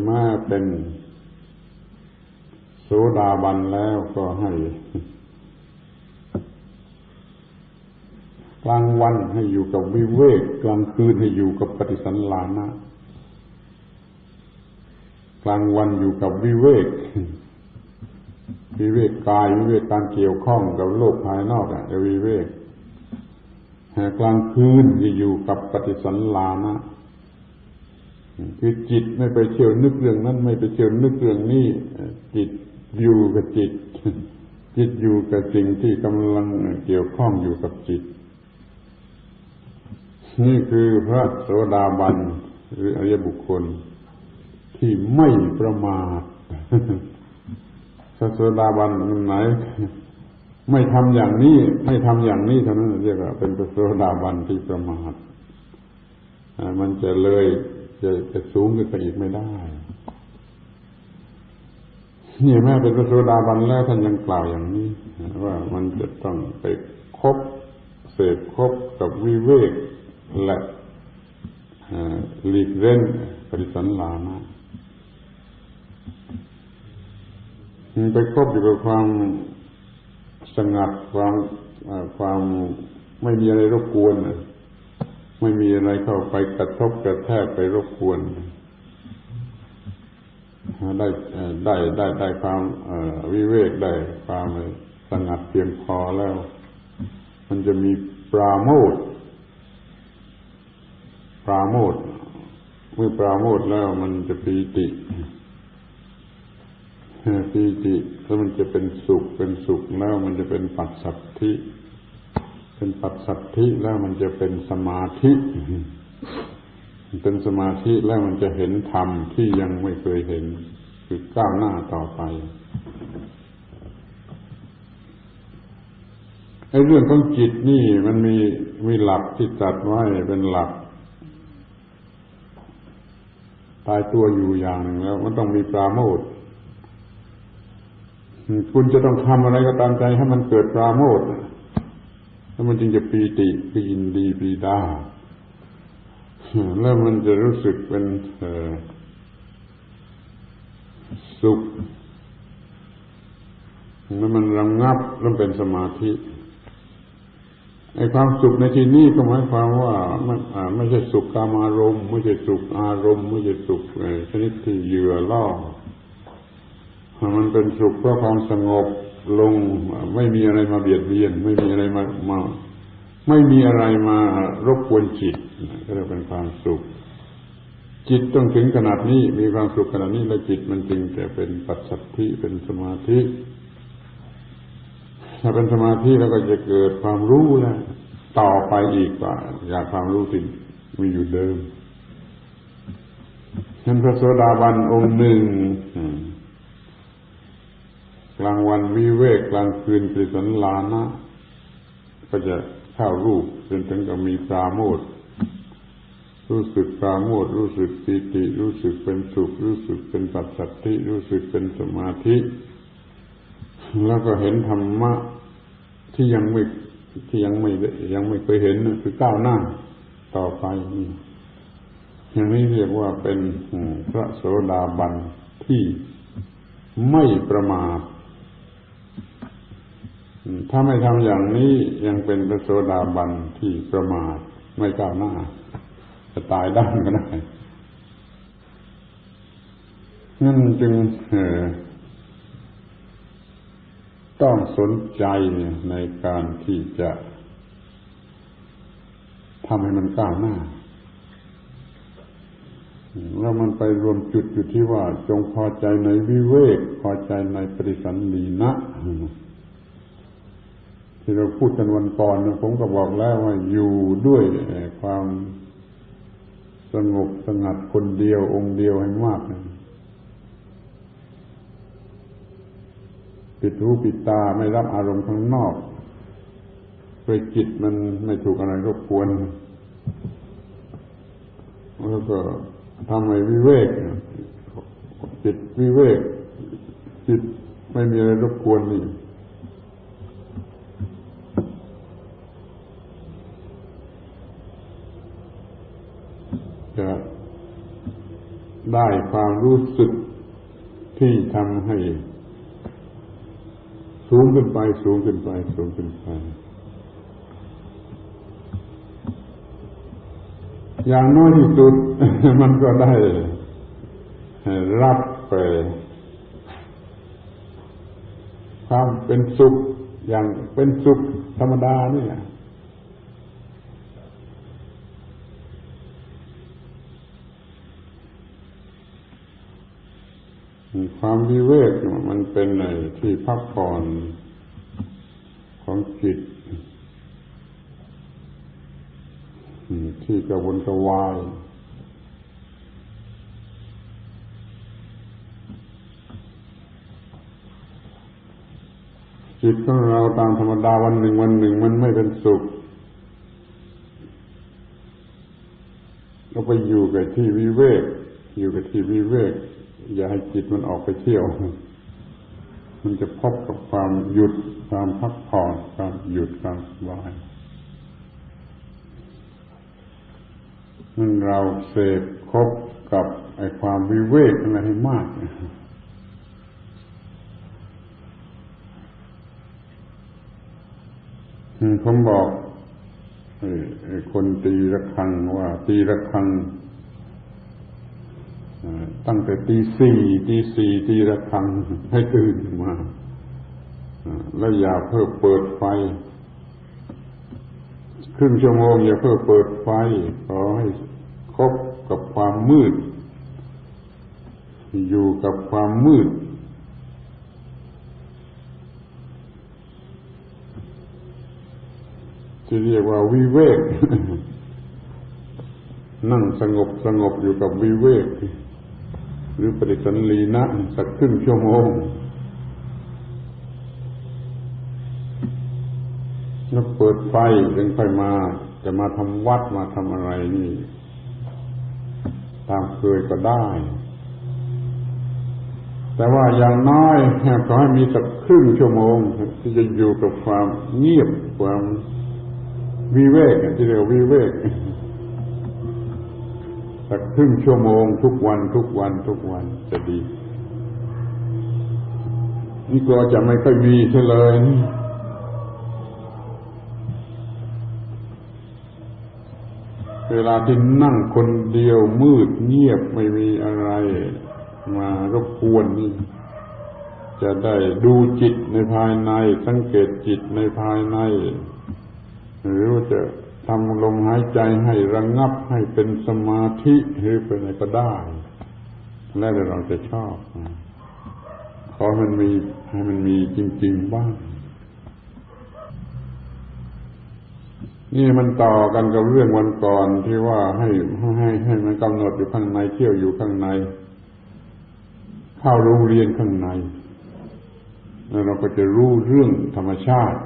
มาเป็นโสดาบันแล้วก็ให้กลางวันให้อยู่กับวิเวกกลางคืนให้อยู่กับปฏิสันลานะกลางวันอยู่กับวิเวกกายวิเวกการเกี่ยวข้องกับโลกภายนอกวิเวกกลางคืนจะอยู่กับปฏิสันลานะคือจิตไม่ไปเที่ยวนึกเรื่องนั้นไม่ไปเที่ยวนึกเรื่องนี้จิตอยู่กับจิตอยู่กับสิ่งที่กำลังเกี่ยวข้องอยู่กับจิตนี่คือพระโสดาบันหรืออริยบุคคลที่ไม่ประมาทพระโสดาบันไหนไม่ทำอย่างนี้เท่านั้นเรียกว่าเป็นพระโสดาบันที่ประมาทมันจะเลยจะสูงขึ้นไปอีกไม่ได้นี่แม้เป็นพระโสดาบันแล้วท่านยังกล่าวอย่างนี้ว่ามันจะต้องไปเสพคบกับวิเวกและหลีกเล่นปฏิสันลานะไปคบอยู่กับความสงัดความไม่มีอะไรรบกวนไม่มีอะไรเข้าไปกระทบกระแทกไปรบกวนได้ความวิเวกได้ความสงัดเพียงพอแล้วมันจะมีปราโมทย์เมื่อปราโมทย์แล้วมันจะปีติแล้วมันจะเป็นสุขแล้วมันจะเป็นปัสสัทธิแล้วมันจะเป็นสมาธิเป็นสมาธิแล้วมันจะเห็นธรรมที่ยังไม่เคยเห็นคือก้าวหน้าต่อไปไอ้เรื่องของจิตนี่มันมีหลักที่จัดไว้เป็นหลักตายตัวอยู่อย่างนึงแล้วมันต้องมีปราโมทย์คุณจะต้องทำอะไรก็ตามใจให้มันเกิดปราโมทย์แล้วมันจึงจะปีติยินดีปีดาแล้วมันจะรู้สึกเป็นสุขแล้วมันระงับแล้วเป็นสมาธิไอ้ความสุขในที่นี้ก็หมายความว่าไม่ใช่สุขกามารมณ์ไม่ใช่สุขอารมณ์ไม่ใช่สุขชนิดที่เหยื่อล่อมันเป็นสุขเพราะความสงบลงไม่มีอะไรมาเบียดเบียนไม่มีอะไรมารบกวนจิตก็จะเป็นความสุขจิตต้องถึงขนาดนี้มีความสุขขนาดนี้แล้วจิตมันจึงจะเป็นปัสสัทธิเป็นสมาธิ ถ้าเป็นสมาธิแล้วก็จะเกิดความรู้แล้วต่อไปอีกว่าอยากความรู้ที่มีอยู่เดิมเช่นพระโสดาบันองค์หนึ่งกลางวันวิเวกกลางคืนปริสันลานะก็จะเข้ารูปจนถึงกับมีปราโมทย์รู้สึกปราโมทย์รู้สึกปีติรู้สึกเป็นสุขรู้สึกเป็นปัสสัทธิรู้สึกเป็นสมาธิแล้วก็เห็นธรรมะที่ยังไม่เคยเห็นคือก้าวหน้าต่อไปอย่างนี้เรียกว่าเป็นพระโสดาบันที่ไม่ประมาทถ้าไม่ทำอย่างนี้ยังเป็นพระโสดาบันที่ประมาทไม่ก้าวหน้าจะตายด้านก็ได้นั่นจึงต้องสนใจในการที่จะทำให้มันก้าวหน้าแล้วมันไปรวมจุดอยู่ที่ว่าจงพอใจในวิเวกพอใจในปริสันลีนะที่เราพูดกันวันก่อนผมก็บอกแล้วว่าอยู่ด้วยความสงบสงัดคนเดียวองค์เดียวให้มากปิดหูปิดตาไม่รับอารมณ์ข้างนอกโดยจิตมันไม่ถูกอะไรรบกวนแล้วก็ทำให้วิเวกจิตวิเวกจิตไม่มีอะไรรบกวนนี่จะได้ความรู้สึกที่ทำให้สูงขึ้นไปสูงขึ้นไปสูงขึ้นไปอย่างน้อยที่สุด มันก็ได้รับไปความเป็นสุขอย่างเป็นสุขธรรมดานี่แหละความวิเวกมันเป็นในที่พักผ่อนของจิตที่กระวนกระวายจิตของเราตามธรรมดาวันหนึ่งมันไม่เป็นสุขเราไปอยู่กับที่วิเวกอย่าให้จิตมันออกไปเที่ยวมันจะพบกับความหยุดความพักผ่อนความหยุดความสบายนั่นเราเสพคบกับไอ้ความวิเวกอะไรให้มากผมบอกคนตีระฆังว่าตีระฆังตั้งแต่ตีสี่ตีระฆังให้ตื่นมาแล้วอย่าเพิ่งเปิดไฟครึ่งชั่วโมงอย่าเพิ่งเปิดไฟขอให้คบกับความมืดอยู่กับความมืดที่เรียกว่าวิเวก นั่งสงบอยู่กับวิเวกหรือปฏิสันลีนะสักครึ่งชั่วโมงแล้วเปิดไฟจึงค่อยมาจะมาทำวัดมาทำอะไรนี่ตามเคยก็ได้แต่ว่าอย่างน้อยขอให้มีสักครึ่งชั่วโมงที่จะอยู่กับความเงียบความวิเวกที่เรียกวิเวกสักครึ่งชั่วโมงทุกวันจะดีนี่ก็จะไม่ค่อยมีเฉลยเวลาที่นั่งคนเดียวมืดเงียบไม่มีอะไรมารบกวนนี่จะได้ดูจิตในภายในสังเกตจิตในภายในหรือว่าจะทำลมหายใจให้ระงับให้เป็นสมาธิหรือเป็นอะไรก็ได้แล้วเราจะชอบขอให้มันมีจริงๆบ้าง นี่มันต่อกันกับเรื่องวันก่อนที่ว่าให้มันกำหนดอยู่ข้างในเที่ยวอยู่ข้างในเข้าโรงเรียนข้างในแล้วเราก็จะรู้เรื่องธรรมชาติ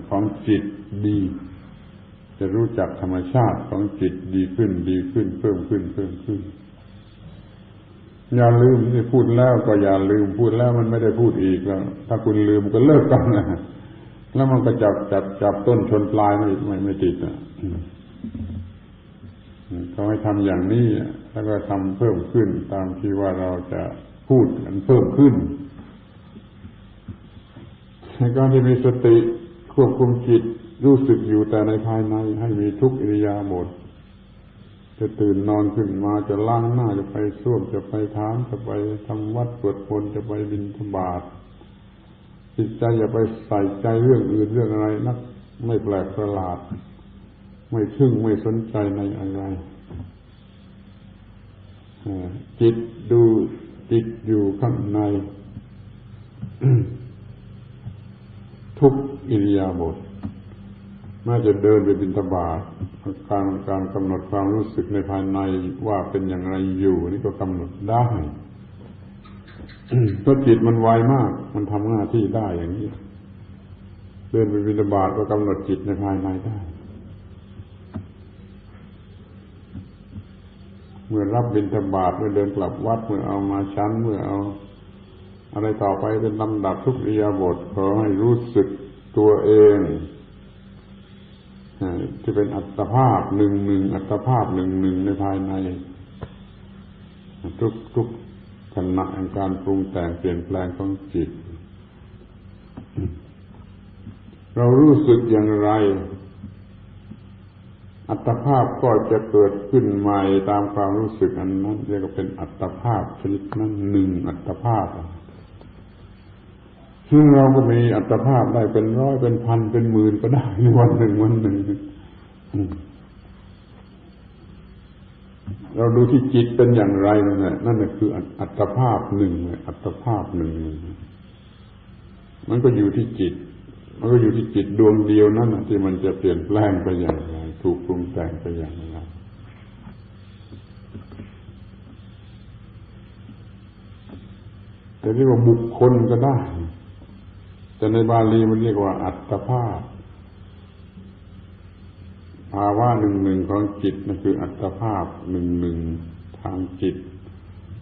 ของจิตดีจะรู้จักธรรมชาติของจิตดีขึ้นเพิ่มขึ้นอย่าลืมที่พูดแล้วก็อย่าลืมพูดแล้วมันไม่ได้พูดอีกแล้วถ้าคุณลืมก็เลิกกันนะแล้วมันก็จับต้นชนปลายไม่ติดเขาให้ทำอย่างนี้แล้วก็ทำเพิ่มขึ้นตามที่ว่าเราจะพูดกันเพิ่มขึ้นในการที่มีสติควบคุมจิตรู้สึกอยู่แต่ในภายในให้มีทุกอิริยาบถจะตื่นนอนขึ้นมาจะล้างหน้าจะไปส้วมจะไปถามจะไปทำวัดสวดมนต์จะไปบิณฑบาตจิตใจอย่าไปใส่ใจเรื่องอื่นเรื่องอะไรนักไม่แปลกประหลาดไม่ทึ่งไม่สนใจในอะไรจิตดูจิตอยู่ข้างใน ทุกอิริยาบถแม้จะเดินไปบิณฑบาตการกำหนดความรู้สึกในภายในว่าเป็นอย่างไรอยู่นี่ก็กำหนดได้ เพราะจิตมันไวมากมันทำหน้าที่ได้อย่างนี้เดินไปบิณฑบาตก็กำหนดจิตในภายในได้เมื่อรับบิณฑบาตเมื่อเดินกลับวัดเมื่อเอามาฉันเมื่อเอาอะไรต่อไปเป็นลำดับทุกอิริยาบถขอให้รู้สึกตัวเองที่เป็นอัตภาพหนึ่งอัตภาพหนึ่งในภายในทุกขณะแห่งการปรุงแต่งเปลี่ยนแปลงของจิตเรารู้สึกอย่างไรอัตภาพก็จะเกิดขึ้นใหม่ตามความรู้สึกอันนั้นเรียกว่าเป็นอัตภาพชนิดนั้นหนึ่งอัตภาพซึ่งเราก็มีอัตภาพได้เป็นร้อยเป็นพันเป็นหมื่นก็ได้ในวันหนึ่งเราดูที่จิตเป็นอย่างไรนั่นคืออัตภาพหนึ่งอัตภาพหนึ่งมันก็อยู่ที่จิตมันก็อยู่ที่จิตดวงเดียวนั่นที่มันจะเปลี่ยนแปลงไปอย่างไรถูกปรุงแต่งไปอย่างไรแต่เรียกว่าบุคคลก็ได้แต่ในบาลีมันเรียกว่าอัตภาพภาวะหนึ่งของจิตนั่นคืออัตภาพหนึ่งทางจิต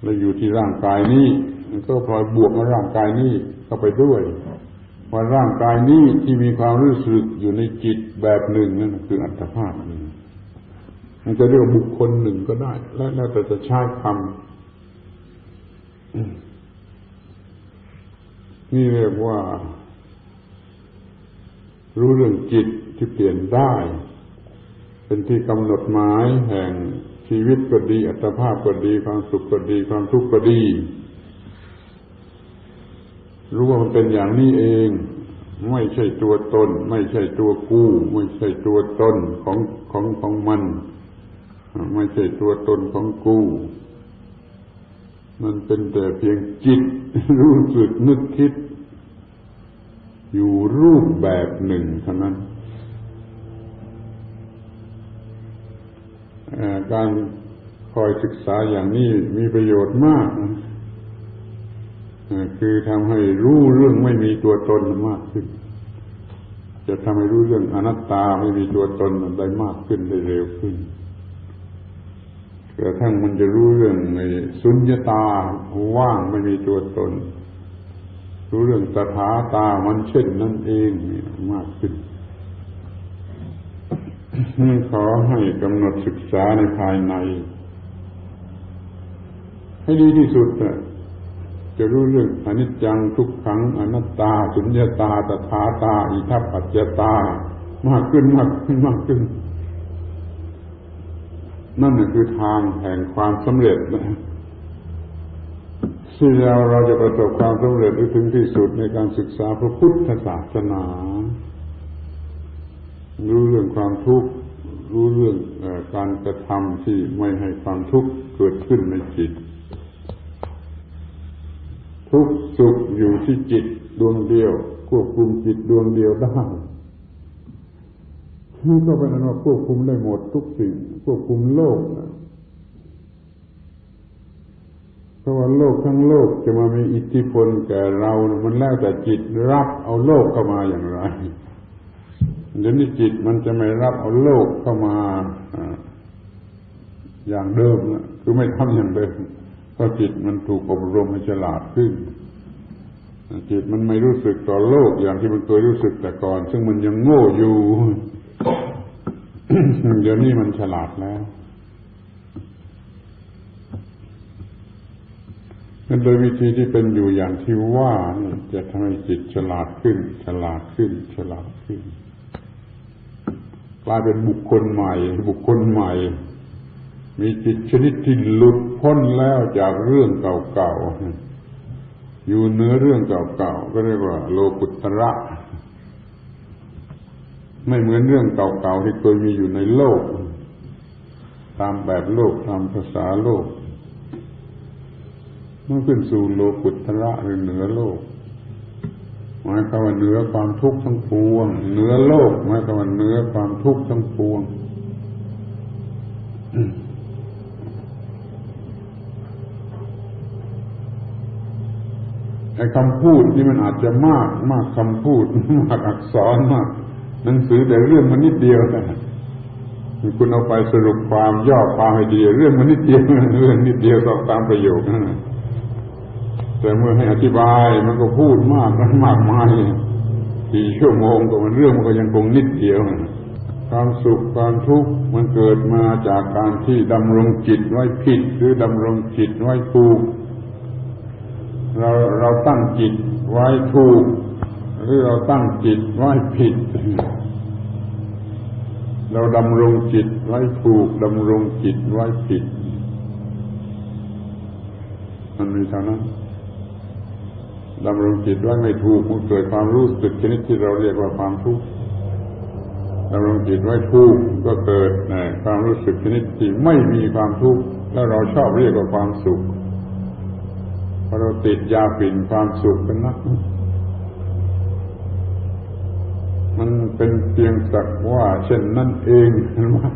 แล้วอยู่ที่ร่างกายนี้มันก็พลอยบวกกับร่างกายนี้เข้าไปด้วยว่าร่างกายนี้ที่มีความรู้สึกอยู่ในจิตแบบหนึ่งนั่นคืออัตภาพหนึ่งมันจะเรียกว่าบุคคลหนึ่งก็ได้แล้วแต่จะใช้คำนี่เรียกว่ารู้เรื่องจิตที่เปลี่ยนได้เป็นที่กำหนดหมายแห่งชีวิตก็ดีอัตภาพก็ดีความสุขก็ดีความทุกข์ก็ดีรู้ว่ามันเป็นอย่างนี้เองไม่ใช่ตัวตนไม่ใช่ตัวกูไม่ใช่ตัวตนของมันไม่ใช่ตัวตนของกูมันเป็นแต่เพียงจิตรู้สึกนึกคิดอยู่รูปแบบหนึ่งเท่านั้นการคอยศึกษาอย่างนี้มีประโยชน์มากคือทำให้รู้เรื่องไม่มีตัวตนมากขึ้นจะทำให้รู้เรื่องอนัตตาไม่มีตัวตนได้มากขึ้นได้เร็วขึ้นกระทั่งมันจะรู้เรื่องสุญญตาว่างไม่มีตัวตนรู้เรื่องตถาตามันเช่นนั้นเองมากขึ้นขอให้กำหนดศึกษาในภายในให้ดีที่สุดจะรู้เรื่องอนิจจังทุกขังอนัตตาสุญญตาตถาตาอิทัปปัจจตามากขึ้นนั่นคือทางแห่งความสำเร็จที่เราจะประสบความสำเร็จถึงที่สุดในการศึกษาพระพุทธศาสนารู้เรื่องความทุกข์รู้เรื่องการกระทำที่ไม่ให้ความทุกข์เกิดขึ้นในจิตทุกข์สุขอยู่ที่จิตดวงเดียวควบคุมจิตดวงเดียวได้ มันก็เป็นอันว่าควบคุมได้หมดทุกสิ่งควบคุมโลกนะเพราะว่าโลกทั้งโลกจะมามีอิทธิพลแก่เรามันแล้วแต่จิตรับเอาโลกเข้ามาอย่างไรเดี๋ยวนี้จิตมันจะไม่รับเอาโลกเข้ามาอย่างเดิมนะคือไม่ทำอย่างเดิมเพราะจิตมันถูกอบรมให้ฉลาดขึ้นจิตมันไม่รู้สึกต่อโลกอย่างที่มันเคยรู้สึกแต่ก่อนซึ่งมันยังโง่อยู่ เดี๋ยวนี้มันฉลาดแล้วนั่นโดยวิธีที่เป็นอยู่อย่างที่ว่านี่จะทำให้จิตฉลาดขึ้นฉลาดขึ้นฉลาดขึ้นกลายเป็นบุคคลใหม่บุคคลใหม่มีจิตชนิดที่หลุดพ้นแล้วจากเรื่องเก่าๆอยู่เหนือเรื่องเก่าๆก็เรียกว่าโลกุตระไม่เหมือนเรื่องเก่าๆที่เคยมีอยู่ในโลกตามแบบโลกตามภาษาโลกมันขึ้นสู่โลกุตระหรือเหนือโลกหมายความว่าเหนือความทุกข์ทั้งปวงเหนือโลกหมายความว่าเหนือความทุกข์ทั้งปวงไอ้คำพูดนี่มันอาจจะมากคำพูดมากอักษรมากหนังสือแต่เรื่องมันนิดเดียวนะคุณเอาไปสรุปความย่อความให้ดีเรื่องมันนิดเดียวเรื่องนิดเดียวสอบตามประโยคนั่นแต่เมื่อให้อธิบายมันก็พูดมากมายกี่ชั่วโมงก็มันเรื่องมันก็ยังคงนิดเดียวความสุขความทุกข์มันเกิดมาจากการที่ดำรงจิตไว้ผิดหรือดำรงจิตไว้ถูกเราตั้งจิตไว้ถูกหรือเราตั้งจิตไว้ผิดเราดำรงจิตไว้ถูกดำรงจิตไว้ผิดมันมีเท่านั้นดำรงจิตไว้ไม่ถูกมันเกิดความรู้สึกชนิดที่เราเรียกว่าความทุกข์ดำรงจิตไว้ถูกก็เกิดความรู้สึกชนิดที่ไม่มีความทุกข์แล้วเราชอบเรียกว่าความสุขเพราะเราติดยาฝิ่นความสุขกันนักมันเป็นเพียงสักว่าเช่นนั่นเองว่า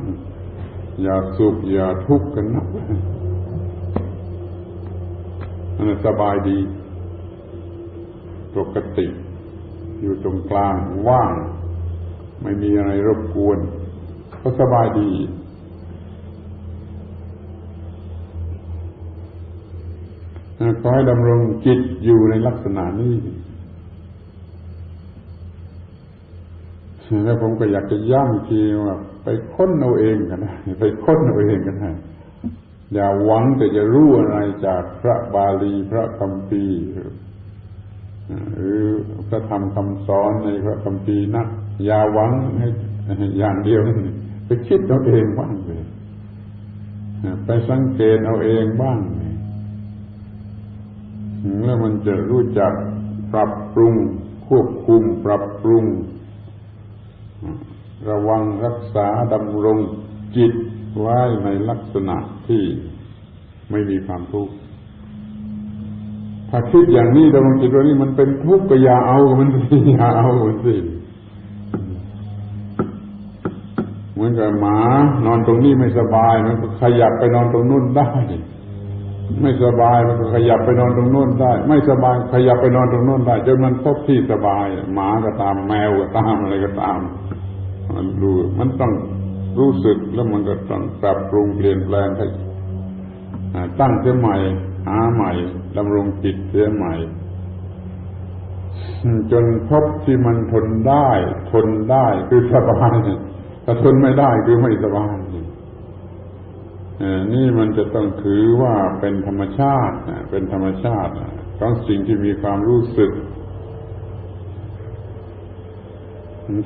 อย่าสุขอย่าทุกข์กันนักมันสบายดีปกติอยู่ตรงกลางว่างไม่มีอะไรรบกวนก็สบายดีขอให้ดำรงจิตอยู่ในลักษณะนี้แล้วผมก็อยากจะย้ำทีว่าไปค้นเอาเองกันนะไปค้นเอาเองกันนะอย่าหวังแต่จะรู้อะไรจากพระบาลีพระคัมภีร์หรือพระธรรมคำสอนในพระคัมภีร์นักอย่าหวังให้อย่างเดียวไปคิดเอาเองบ้างเลยไปสังเกตเอาเองบ้างแล้วมันจะรู้จักปรับปรุงควบคุมปรับปรุงระวังรักษาดำรงจิตไว้ในลักษณะที่ไม่มีความทุกข์ถ้าคิดอย่างนี้ดำรงจิตไว้นี่มันเป็นทุกข์ก็อย่าเอามันสิอย่าเอามันสิเหมือนกับหมานอนตรงนี้ไม่สบายมันก็ขยับไปนอนตรงนู้นได้ไม่สบายมันก็ขยับไปนอนตรงโน้นได้ไม่สบายขยับไปนอนตรงโน้นได้จนมันพบที่สบายหมาก็ตามแมวก็ตามอะไรก็ตามมันรู้มันต้องรู้สึกแล้วมันก็ต้องปรับปรุงเปลี่ยนแปลงให้ตั้งเสียใหม่หาใหม่ดำรงจิตเสียใหม่จนพบที่มันทนได้คือสบายถ้าทนไม่ได้คือไม่สบายนี่มันจะต้องถือว่าเป็นธรรมชาติเป็นธรรมชาติของสิ่งที่มีความรู้สึก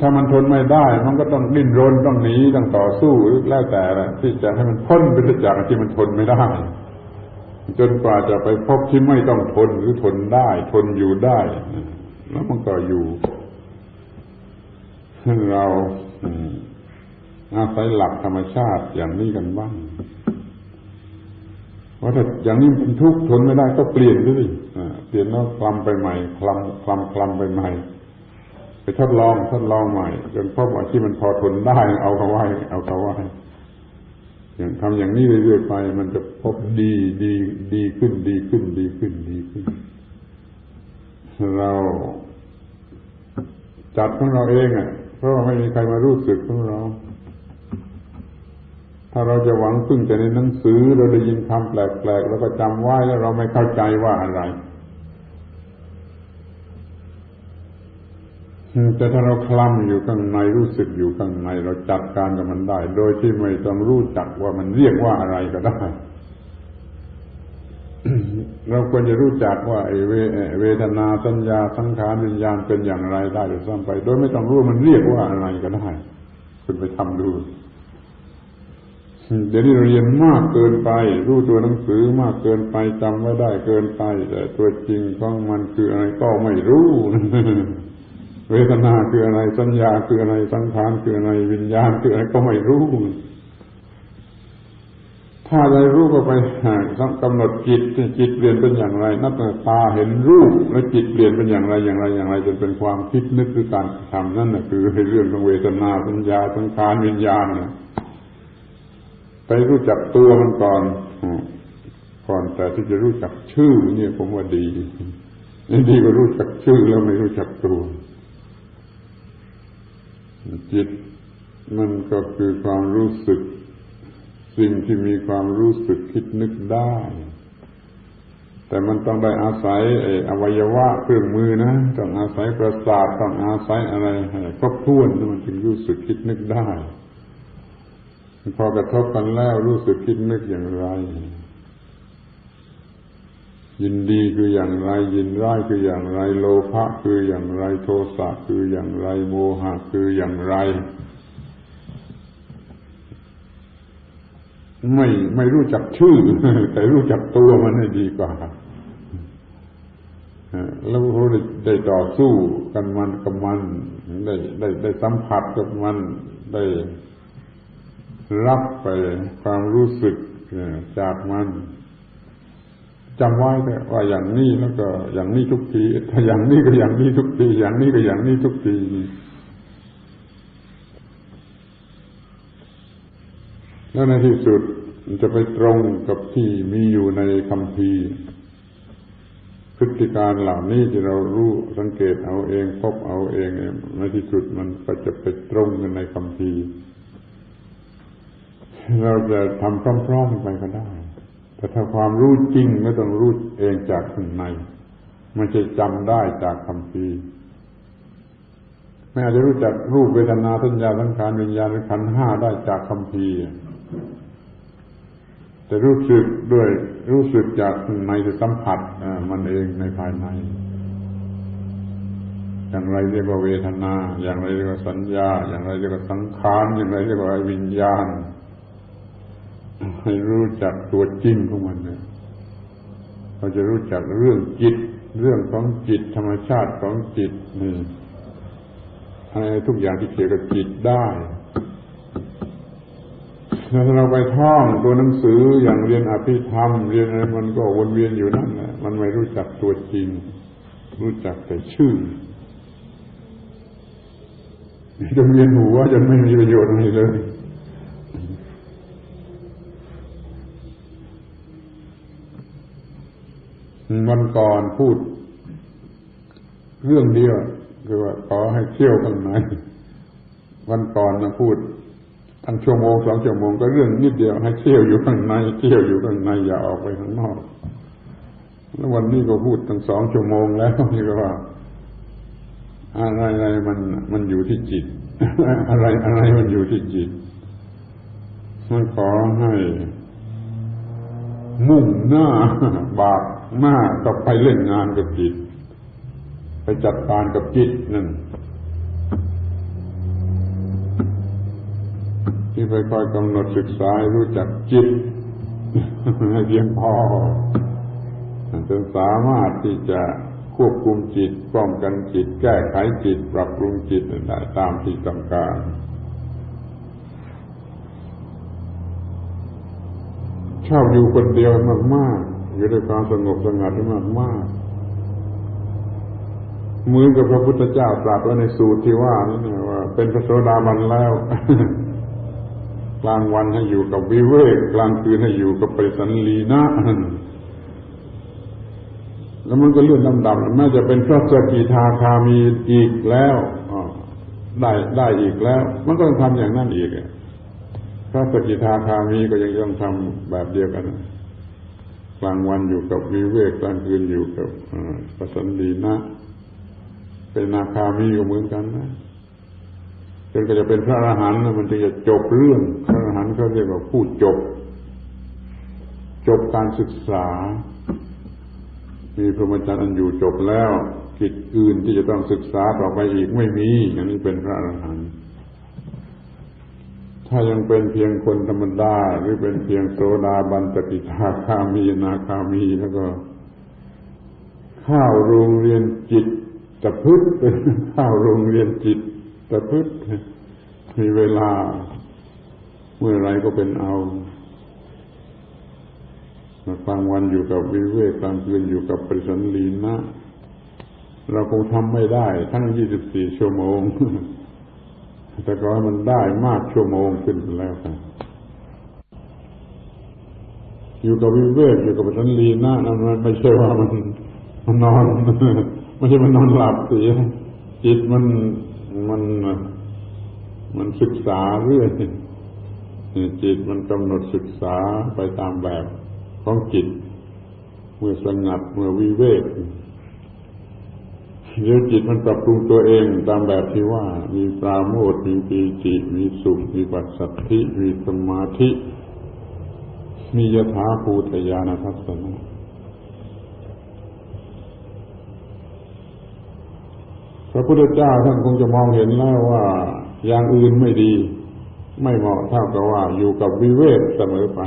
ถ้ามันทนไม่ได้มันก็ต้องดิ้นรนต้องหนีต้องต่อสู้หรือแล้วแต่ที่จะให้มันพ้นไปจากที่มันทนไม่ได้จนกว่าจะไปพบที่ไม่ต้องทนหรือทนได้ทนอยู่ได้แล้วมันก็อยู่เราอาศัยหลักธรรมชาติอย่างนี้กันบ้างว่าถ้าอย่างนี้เป็นทุกข์ทนไม่ได้ก็เปลี่ยนด้วยเปลี่ยนแล้วคลำไปใหม่คลำไปใหม่ ไปทดลองใหม่จนพบว่าที่มันพอทนได้เอาเข้าไว้อย่างทำอย่างนี้เรื่อยๆไปมันจะพบดีขึ้นเราจัดของเราเองเพราะว่าไม่มีใครมารู้สึกของเราถ้าเราจะหวังพึ่งแต่ในหนังสือเราได้ยินคำแปลกๆแล้วก็จำไว้แล้วเราไม่เข้าใจว่าอะไรแต่ถ้าเราคลำอยู่ข้างในรู้สึกอยู่ข้างในเราจัดการกับมันได้โดยที่ไม่ต้องรู้จักว่ามันเรียกว่าอะไรก็ได้ เราควรจะรู้จักว่าเวทนาสัญญาสังขารวิญญาณเป็นอย่างไรได้โดยซ้ำไปโดยไม่ต้องรู้มันเรียกว่าอะไรก็ได้คุณไปทำดูเดี๋ยวนี้เราเรียนมากเกินไปรู้ตัวหนังสือมากเกินไปจำไม่ได้เกินไปแต่ตัวจริงของมันคืออะไรก็ไม่รู้ เวทนาคืออะไรสัญญาคืออะไรสังขารคืออะไรวิญญาณคืออะไรก็ไม่รู้ถ้าได้รู้ก็ไปกำหนดจิตเปลี่ยนเป็นอย่างไรนับตั้งตาเห็นรูปแล้วจิตเปลี่ยนเป็นอย่างไรจนเป็นความคิดนึกหรือการทำนั่นคือเรื่องของเวทนาสัญญาสังขารวิญญาณไปรู้จักตัวมันก่อนแต่ที่จะรู้จักชื่อเนี่ยผมว่าดีกว่ารู้จักชื่อแล้วไม่รู้จักตัวจิตมันก็คือความรู้สึกสิ่งที่มีความรู้สึกคิดนึกได้แต่มันต้องได้อาศัยอวัยวะเครื่องมือนะต้องอาศัยประสาทต้องอาศัยอะไรครบถ้วนมันจึงรู้สึกคิดนึกได้พอกระทบกันแล้วรู้สึกคิดนึกอย่างไรยินดีคืออย่างไรยินร้ายคืออย่างไรโลภะคืออย่างไรโทสะคืออย่างไรโมหะคืออย่างไรไม่รู้จักชื่อ แต่รู้จักตัวมันให้ดีกว่าแล้วพวกได้ต่อสู้กันมันกับมันได้สัมผัสกับมันได้รับไปความรู้สึกจากมันจำไว้ว่าอย่างนี้แล้วก็อย่างนี้ทุกทีถ้าอย่างนี้ก็อย่างนี้ทุกทีอย่างนี้ก็อย่างนี้ทุกทีแล้วในที่สุดมันจะไปตรงกับที่มีอยู่ในคัมภีร์พฤติการเหล่านี้ที่เรารู้สังเกตเอาเองพบเอาเองในที่สุดมันก็จะไปตรงกันในคัมภีร์เราจะทำพร้อมๆไปก็ได้แต่ถ้าความรู้จริงไม่ต้องรู้เองจากข้างในมันจะจำได้จากคัมภีร์ไม่อาจจะรู้จักรูปเวทนาสัญญาสังขารวิญญาณหรือขันธ์ห้าได้จากคัมภีร์แต่รู้สึกจากข้างในจะสัมผัสมันเองในภายในอย่างไรเรียกว่าเวทนาอย่างไรเรียกว่าสัญญาอย่างไรเรียกว่าสังขารอย่างไรเรียกว่าวิญญาณให้รู้จักตัวจริงของมันเนี่ยเราจะรู้จักเรื่องจิตเรื่องของจิตธรรมชาติของจิตนี่อะไรทุกอย่างที่เกี่ยวกับจิตได้ถ้าเราไปท่องตัวหนังสืออย่างเรียนอภิธรรมเรียนอะไรมันก็วนเวียนอยู่นั่นแหละมันไม่รู้จักตัวจริงรู้จักแต่ชื่อจนเวียนหัวจนไม่มีประโยชน์อะไรเลยวันก่อนพูดเรื่องเดียวคือว่าขอให้เที่ยวข้างในวันก่อนพูดตั้งชั่วโมง2 ชั่วโมงก็เรื่องนิดเดียวให้เที่ยวอยู่ข้างในอย่าออกไปข้างนอกแล้ววันนี้ก็พูดตั้ง2 ชั่วโมงแล้วนี่ก็ว่าอะไรมันอยู่ที่จิต อะไรมันอยู่ที่จิตมันขอให้มุ่งหน้าบากหน้ากับไปเล่นงานกับจิตไปจัดการกับจิตนั่นที่ไปคอยกำหนดศึกษาให้รู้จักจิตให้เพียงพอจนสามารถที่จะควบคุมจิตป้องกันจิตแก้ไขจิตปรับปรุงจิตได้ตามที่ต้องการชอบอยู่คนเดียวมากๆอยู่ด้วยความสงบสงัดมากๆ เหมือนกับพระพุทธเจ้าตรัสไว้ในสูตรที่ว่านั่นว่าเป็นพระโสดาบันแล้ว กลางวันให้อยู่กับวิเวกกลางคืนให้อยู่กับปริสันลีนะแล้วมันก็เลื่อนลำดับแม้จะเป็นพระสกิทาคามีอีกแล้วได้อีกแล้วมันก็ต้องทำอย่างนั้นอีกพระสกิทาคามีก็ยังต้องทำแบบเดียวกันกลางวันอยู่กับวิเวกกลางคืนอยู่กับปริสันลีนะเป็นนาคามีก็เหมือนกันนะจนก็จะเป็นพระอรหันต์มันจึงจะจบเรื่องพระอรหันต์เขาเรียกว่าผู้จบการศึกษามีพรหมจรรย์อันอยู่จบแล้วกิจอื่นที่จะต้องศึกษาต่อไปอีกไม่มีอย่างนี้เป็นพระอรหันต์ถ้ายังเป็นเพียงคนธรรมดาหรือเป็นเพียงโสดาบันสกิทาคามีนาคามีแล้วก็เข้าโรงเรียนจิตตะพึดเข้าโรงเรียนจิตตะพึดมีเวลาเมื่อไรก็เป็นเอากลางวันอยู่กับวิเวกกลางคืนอยู่กับปริสันลีนะเราคงทำไม่ได้ทั้ง24ชั่วโมงแต่ก็ให้มันได้มากชั่วโมงขึ้นแล้วกันอยู่กับวิเวกอยู่กับปริสันลีนะนั่นมันไม่ใช่ว่ามันนอนไม่ใช่มันนอนหลับสิจิตมันศึกษาเรื่อยจิตมันกำหนดศึกษาไปตามแบบของจิตเมื่อสงัดเมื่อวิเวกเดี๋ยวจิตมันปรับปรุงตัวเองตามแบบที่ว่ามีปราโมทย์มีปีติมีสุขมีปัสสัทธิมีสมาธิมียถาภูตญาณทัศนะพระพุทธเจ้าท่านคงจะมองเห็นแล้วว่าอย่างอื่นไม่ดีไม่เหมาะเท่ากับว่าอยู่กับวิเวกเสมอไป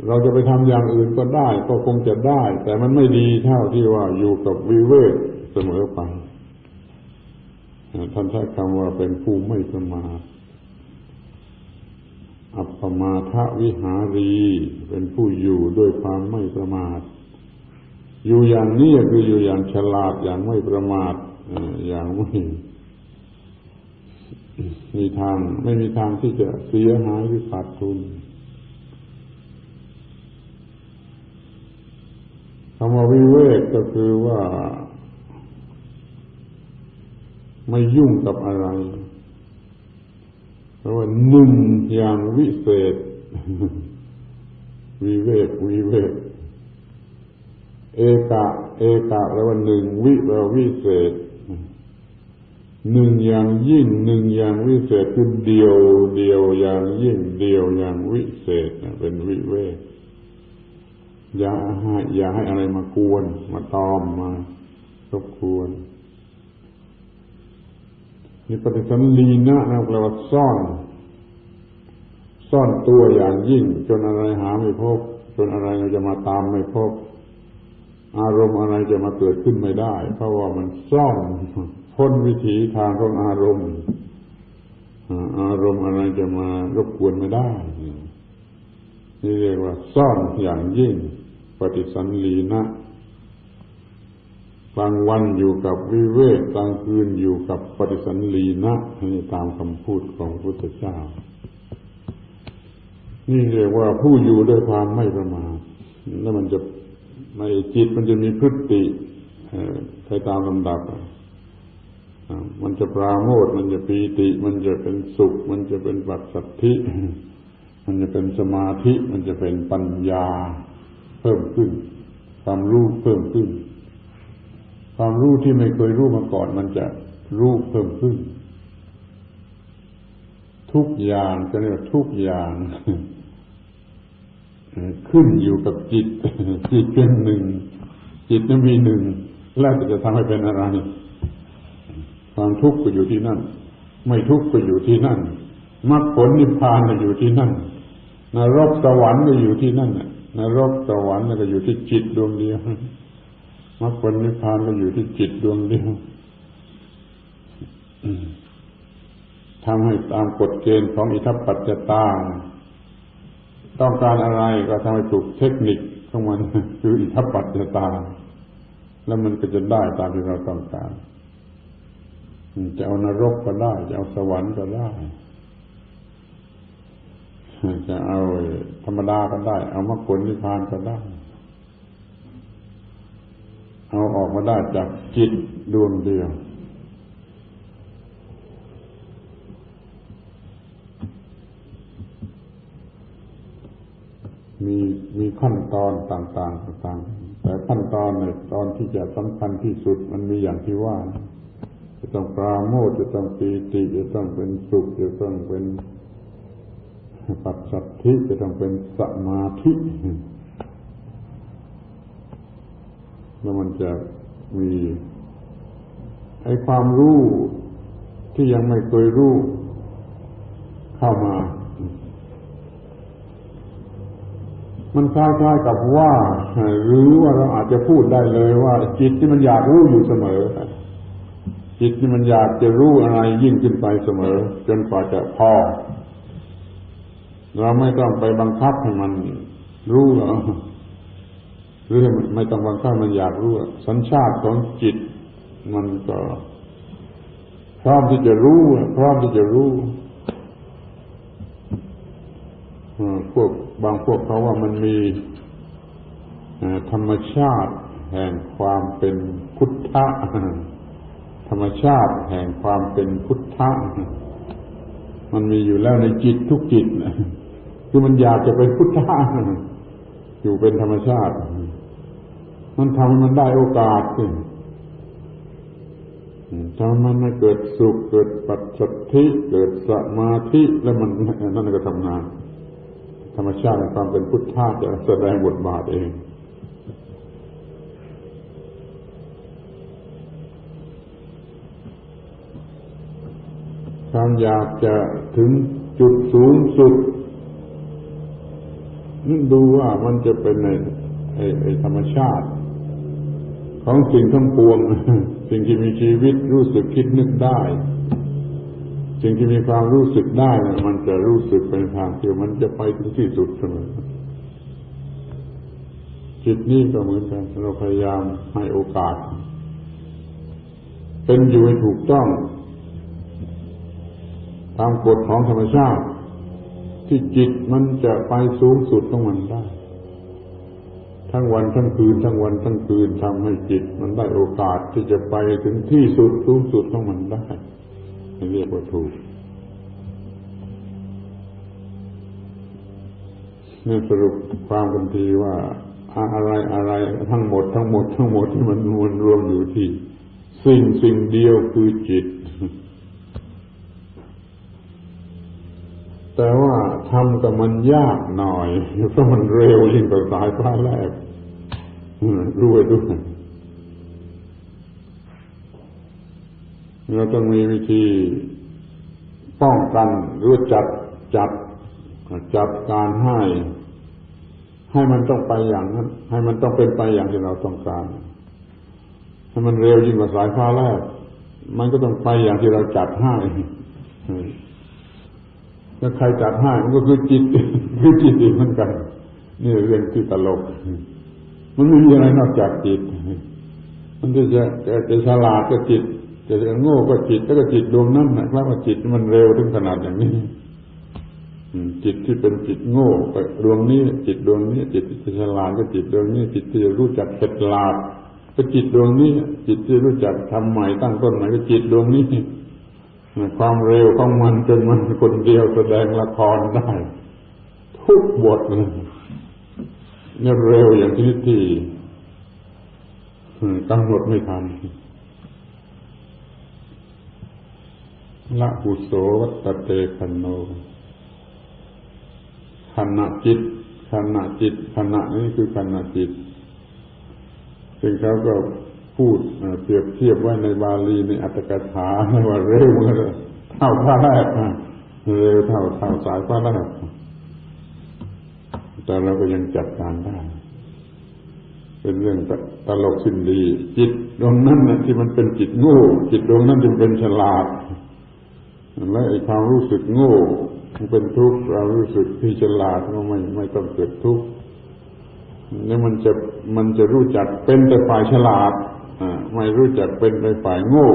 เราจะไปทำอย่างอื่นก็ได้ก็คงจะได้แต่มันไม่ดีเท่าที่ว่าอยู่กับวิเวกเสมอไปท่านใช้คำว่าเป็นผู้ไม่ประมาทอัปปมาทวิหารีเป็นผู้อยู่ด้วยความไม่ประมาทอยู่อย่างนี้คืออยู่อย่างฉลาดอย่างไม่ประมาทอย่างไม่มีทางไม่มีทางที่จะเสียหายหรือขาดทุนคำว่าวิเวกก็คือว่าไม่ยุ่งกับอะไรเพราะว่าหนึ่งอย่างวิเศษวิเวกเอกะแล้วว่าหนึ่งวิแปลว่าวิเศษหนึ่งอย่างยิ่งหนึ่งอย่างวิเศษคือเดียวอย่างยิ่งเดียวอย่างวิเศษเป็นวิเวกอย่าให้อะไรมากวนมาตอมมารบกวนนี่ปฏิสันลีนะแปลว่าซ่อนตัวอย่างยิ่งจนอะไรหาไม่พบจนอะไรจะมาตามไม่พบอารมณ์อะไรจะมาเกิดขึ้นไม่ได้เพราะว่ามันซ่อนพ้นวิถีทางของอารมณ์อะไรจะมารบกวนไม่ได้นี่เรียกว่าซ่อนอย่างยิ่งปฏิสันลีนะกลางวันอยู่กับวิเวกกลางคืนอยู่กับปฏิสันลีนะนี่ตามคำพูดของพระพุทธเจ้านี่เรียกว่าผู้อยู่ด้วยความไม่ประมาทแล้วมันจะในจิตมันจะมีพฤติไปตามลำดับมันจะปราโมทย์มันจะปีติมันจะเป็นสุขมันจะเป็นปัสสัทธิมันจะเป็นสมาธิมันจะเป็นปัญญาเพิ่มขึ้นความรู้เพิ่มขึ้นความรู้ที่ไม่เคยรู้มาก่อนมันจะรู้เพิ่มขึ้นทุกอย่างจะเรียกทุกอย่างขึ้นอยู่กับจิตเป็นหนึ่งจิตนั้นมีหนึ่งแล้วจะทำให้เป็นอะไรความทุกข์ก็อยู่ที่นั่นไม่ทุกข์ก็อยู่ที่นั่นมรรคผลนิพพานก็อยู่ที่นั่นนรกสวรรค์ก็อยู่ที่นั่นนรกสวรรค์ก็อยู่ที่จิตดวงเดียวมรรคผลนิพพานก็อยู่ที่จิตดวงเดียวทำให้ตามกฎเกณฑ์ของอิทัปปัจจตาต้องการอะไรก็ทำให้ถูกเทคนิคของมันคืออิทัปปัจจตา แล้วมันก็จะได้ตามที่เราต้องการจะเอานรกก็ได้จะเอาสวรรค์ก็ได้จะเอาธรรมดาก็ได้เอามรรคผลนิพพานก็ได้เอาออกมาได้จากจิตดวงเดียวมีขั้นตอนต่างๆแต่ขั้นตอนเนี่ยตอนที่จะสำคัญที่สุดมันมีอย่างที่ว่าจะต้องปราโมทย์จะต้องปีติจะต้องเป็นสุขจะต้องเป็นปัสสัทธิจะต้องเป็นสมาธิแล้วมันจะมีไอ้ความรู้ที่ยังไม่เคยรู้เข้ามามันคล้ายๆกับว่าหรือว่าเราอาจจะพูดได้เลยว่าจิตที่มันอยากรู้อยู่เสมอจิตที่มันอยากจะรู้อะไรยิ่งขึ้นไปเสมอจนกว่าจะพอเราไม่ต้องไปบังคับให้มันรู้หรอกหรือไม่ต้องบังคับมันอยากรู้สัญชาติของจิตมันก็พร้อมที่จะรู้พร้อมที่จะรู้บางพวกเขาว่ามันมีธรรมชาติแห่งความเป็นพุทธะธรรมชาติแห่งความเป็นพุทธะมันมีอยู่แล้วในจิตทุกจิตคือมันอยากจะเป็นพุทธะอยู่เป็นธรรมชาติมันทำให้มันได้โอกาสขึ้นทำให้มันเกิดสุขเกิดปัสสัทธิเกิดสมาธิแล้วมันนั่นก็ทำงานธรรมชาติของความเป็นพุทธะจะแสดงบทบาทเองความอยากจะถึงจุดสูงสุดนึกดูว่ามันจะเป็นในธรรมชาติของสิ่งทั้งปวงสิ่งที่มีชีวิตรู้สึกคิดนึกได้สิ่งที่มีความรู้สึกได้มันจะรู้สึกเป็นทางเดียวมันจะไปถึงที่สุดเสมอจิตนี้ก็เหมือนกันเราพยายามให้โอกาสเป็นอยู่ให้ถูกต้องตามกฎของธรรมชาติที่จิตมันจะไปสูงสุดของมันได้ทั้งวันทั้งคืนทั้งวันทั้งคืนทำให้จิตมันได้โอกาสที่จะไปถึงที่สุดสูงสุดของมันได้เรียกว่าถูกนี่สรุปความกันทีว่าอะไรทั้งหมดที่มันรวมอยู่ที่สิ่งเดียวคือจิตแต่ว่าทำกับมันยากหน่อยเพราะมันเร็วยิ่งกว่าสายฟ้าแลบรู้ไว้ด้วยเราต้องมีวิธีป้องกันหรือจัดการให้มันต้องไปอย่างนั้นให้มันต้องเป็นไปอย่างที่เราต้องการให้มันเร็วยิ่งกว่าสายฟ้าแลบมันก็ต้องไปอย่างที่เราจัดให้แล้วใครจัดให้มันก็คือจิตอีกเหมือนกันนี่เรื่องที่ตลกมันไม่มีอะไรนอกจากจิตมันจะฉลาดก็จิตจะโง่ก็จิตแล้วก็จิตดวงนั้นนะครับว่าจิตมันเร็วถึงขนาดอย่างนี้จิตที่เป็นจิตโง่ก็ดวงนี้จิตดวงนี้จิตที่ฉลาดก็จิตดวงนี้จิตที่รู้จักเฉลียวก็จิตดวงนี้จิตที่รู้จักทำใหม่ตั้งต้นใหม่ก็จิตดวงนี้ความเร็วของมันจนมันคนเดียวแสดงละครได้ทุกบทเลยเนี่ยเร็วอย่างที่กำหนดไม่ทันละหุโสวัตเตคันโนขณะจิตขณะนี้คือขณะจิตซึ่งเขาก็พูดเปรียบเทียบไว้ในบาลีในอัตถกถาว่าเร็วเหมือนเท่าฟ้าแลบเร็วเท่าสายฟ้าแลบแต่เราก็ยังจัดการได้เป็นเรื่องตลกสิ้นดีจิตดวงนั้นนะที่มันเป็นจิตโง่จิตดวงนั้นที่เป็นฉลาดและไอ้ความรู้สึกโง่มันเป็นทุกข์ความรู้สึกที่ฉลาดก็ไม่ต้องเกิดทุกข์นี่มันจะรู้จักเป็นแต่ฝ่ายฉลาด ไม่รู้จักเป็นไปฝ่ายโง่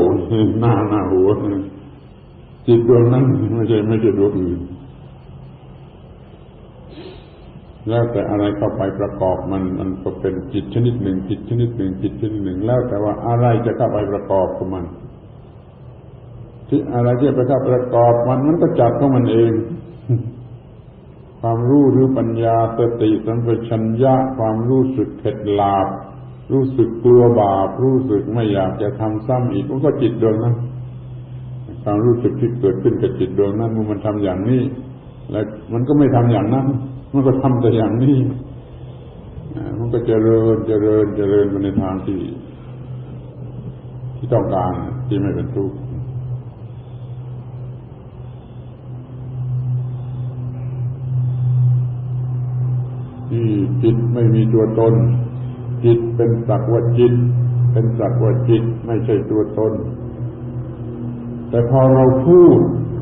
หน้าหัวจิตดวงนั้นไม่ใช่ดวงอื่นแล้วแต่อะไรเข้าไปประกอบมันก็เป็นจิตชนิดหนึ่งจิตชนิดหนึ่งจิตชนิดหนึ่งแล้วแต่ว่าอะไรจะเข้าไปประกอบกับมันที่อะไรที่ไปเข้าประกอบมันก็จับของมันเองความรู้หรือปัญญาสติสัมปชัญญะความรู้สึกเข็ดหลาบรู้สึกกลัวบาปรู้สึกไม่อยากจะทำซ้ำอีกมันก็จิตดวงนั้นความรู้สึกที่เกิดขึ้นกับจิตดวงนั้นเมื่อมันทำอย่างนี้แล้วมันก็ไม่ทำอย่างนั้นมันก็ทำแต่อย่างนี้มันก็เจริญไปในทางที่ต้องการที่ไม่เป็นทุกข์ที่จิตไม่มีตัวตนจิตเป็นสักว่าจิตเป็นสักว่าจิตไม่ใช่ตัวตนแต่พอเราพูด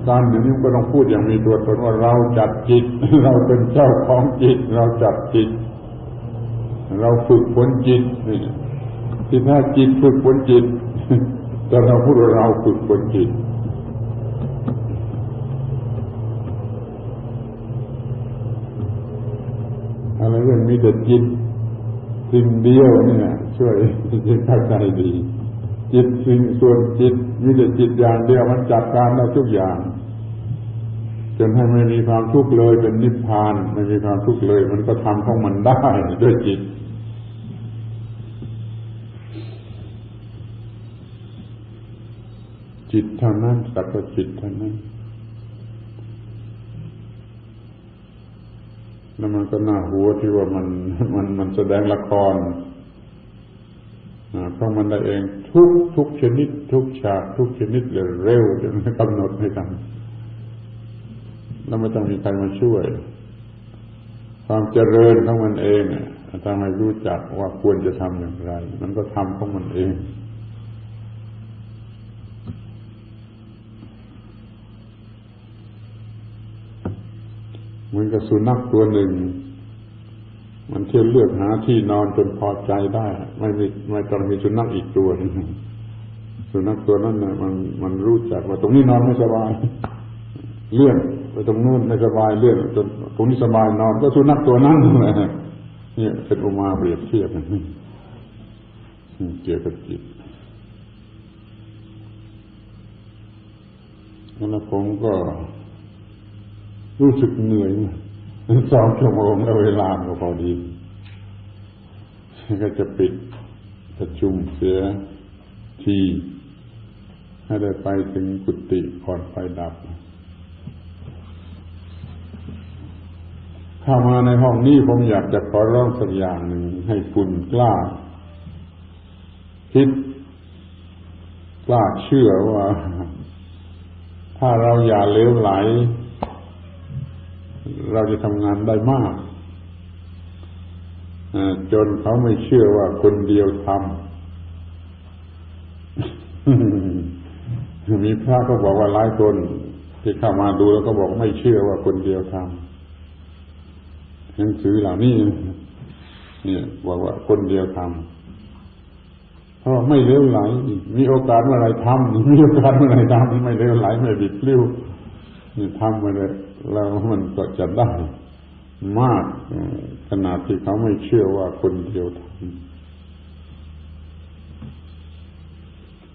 การอย่างนี้ก็ต้องพูดอย่างมีตัวตนว่าเราจัดจิตเราเป็นเจ้าของจิตเราจัดจิตเราฝึกฝนจิตที่แท้จิตฝึกฝนจิตแต่เราพูดว่าเราฝึกฝนจิตอะไรเรื่องมีแต่จิตสิ่งเดียวนี่นะช่วยเข้าใจดีจิตสิ่งส่วนจิตมีแต่จิตอย่างเดียวมันจัดการได้ทุกอย่างจนให้ไม่มีความทุกข์เลยเป็นนิพพานไม่มีความทุกข์เลยมันก็ทำของมันได้ด้วยจิตจิตเท่านั้นสักแต่จิตเท่านั้นแล้วมันก็น่าหัวที่ว่ามันแสดงละครเพราะมันได้เองทุกชนิดทุกฉากทุกชนิดเร็วจนกำหนดให้ทำแล้วไม่ต้องมีใครมาช่วยความเจริญของมันเองถ้าไม่รู้จักว่าควรจะทำอย่างไรมันก็ทำของมันเองเหมือนกับสุนัขตัวหนึ่งมันเที่ยวเลือกหาที่นอนจนพอใจได้ไม่ต้องมีสุนัขอีกตัวนึงสุนัขตัวนั้นน่ะมันรู้จักว่าตรงนี้นอนไม่สบายเลื่อนไปตรงนู้นไม่สบายเลื่อนจนตรงนี้สบายนอนก็สุนัขตัวนั้นแหละนี่เป็นอุมาเปรียบเทียบเกี่ยวกับจิตแล้วผมก็รู้สึกเหนื่อย2 ชั่วโมงแล้วเวลาก็พอดีก็จะปิดประชุมเสียทีให้ได้ไปถึงกุฏิก่อนไฟดับเข้ามาในห้องนี้ผมอยากจะขอร้องสักอย่างหนึ่งให้คุณกล้าคิดกล้าเชื่อว่าถ้าเราอย่าเลวไหลเราจะทำงานได้มากจนเขาไม่เชื่อว่าคนเดียวทำมีพระก็บอกว่าหลายคนที่เข้ามาดูแล้วก็บอกไม่เชื่อว่าคนเดียวทำหนังสือเหล่านี้เนี่ยบอกว่าคนเดียวทำเพราะไม่เลวไหลมีโอกาสเมื่อไรทำมีโอกาสเมื่อไรทำไม่เลวไหลไม่บิดพลิ้วนี่ทำมาเลยแล้วมันก็จะได้มากขนาดที่เขาไม่เชื่อว่าคนเดียวทำ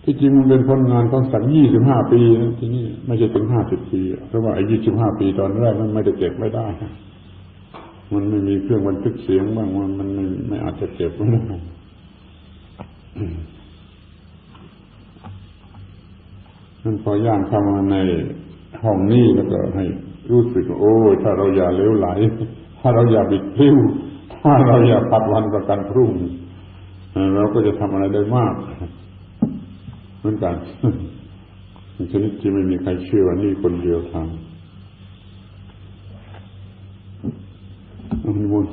ที่จริงมันเป็นผลงานของสัก25 ปีนะที่นี่ไม่ใช่ถึง50 ปีเพราะว่าไอ้25 ปีตอนแรกมันไม่ได้เก็บไม่ได้มันไม่มีเครื่องบันทึกเสียงบ้างมันไม่อาจจะเก็บไว้ได้นั่นพอย่างเข้ามาในห้องนี้แล้วก็ให้รู้สึกโอ้ยถ้าเราอย่าเลวไหลถ้าเราอย่าบิดพลิ้วถ้าเราอย่าปัดวันประกันพรุ่งเราก็จะทำอะไรได้มากเหมือนกันชนิดที่ไม่มีใครเชื่อว่านี่คนเดียวทำนิมนต์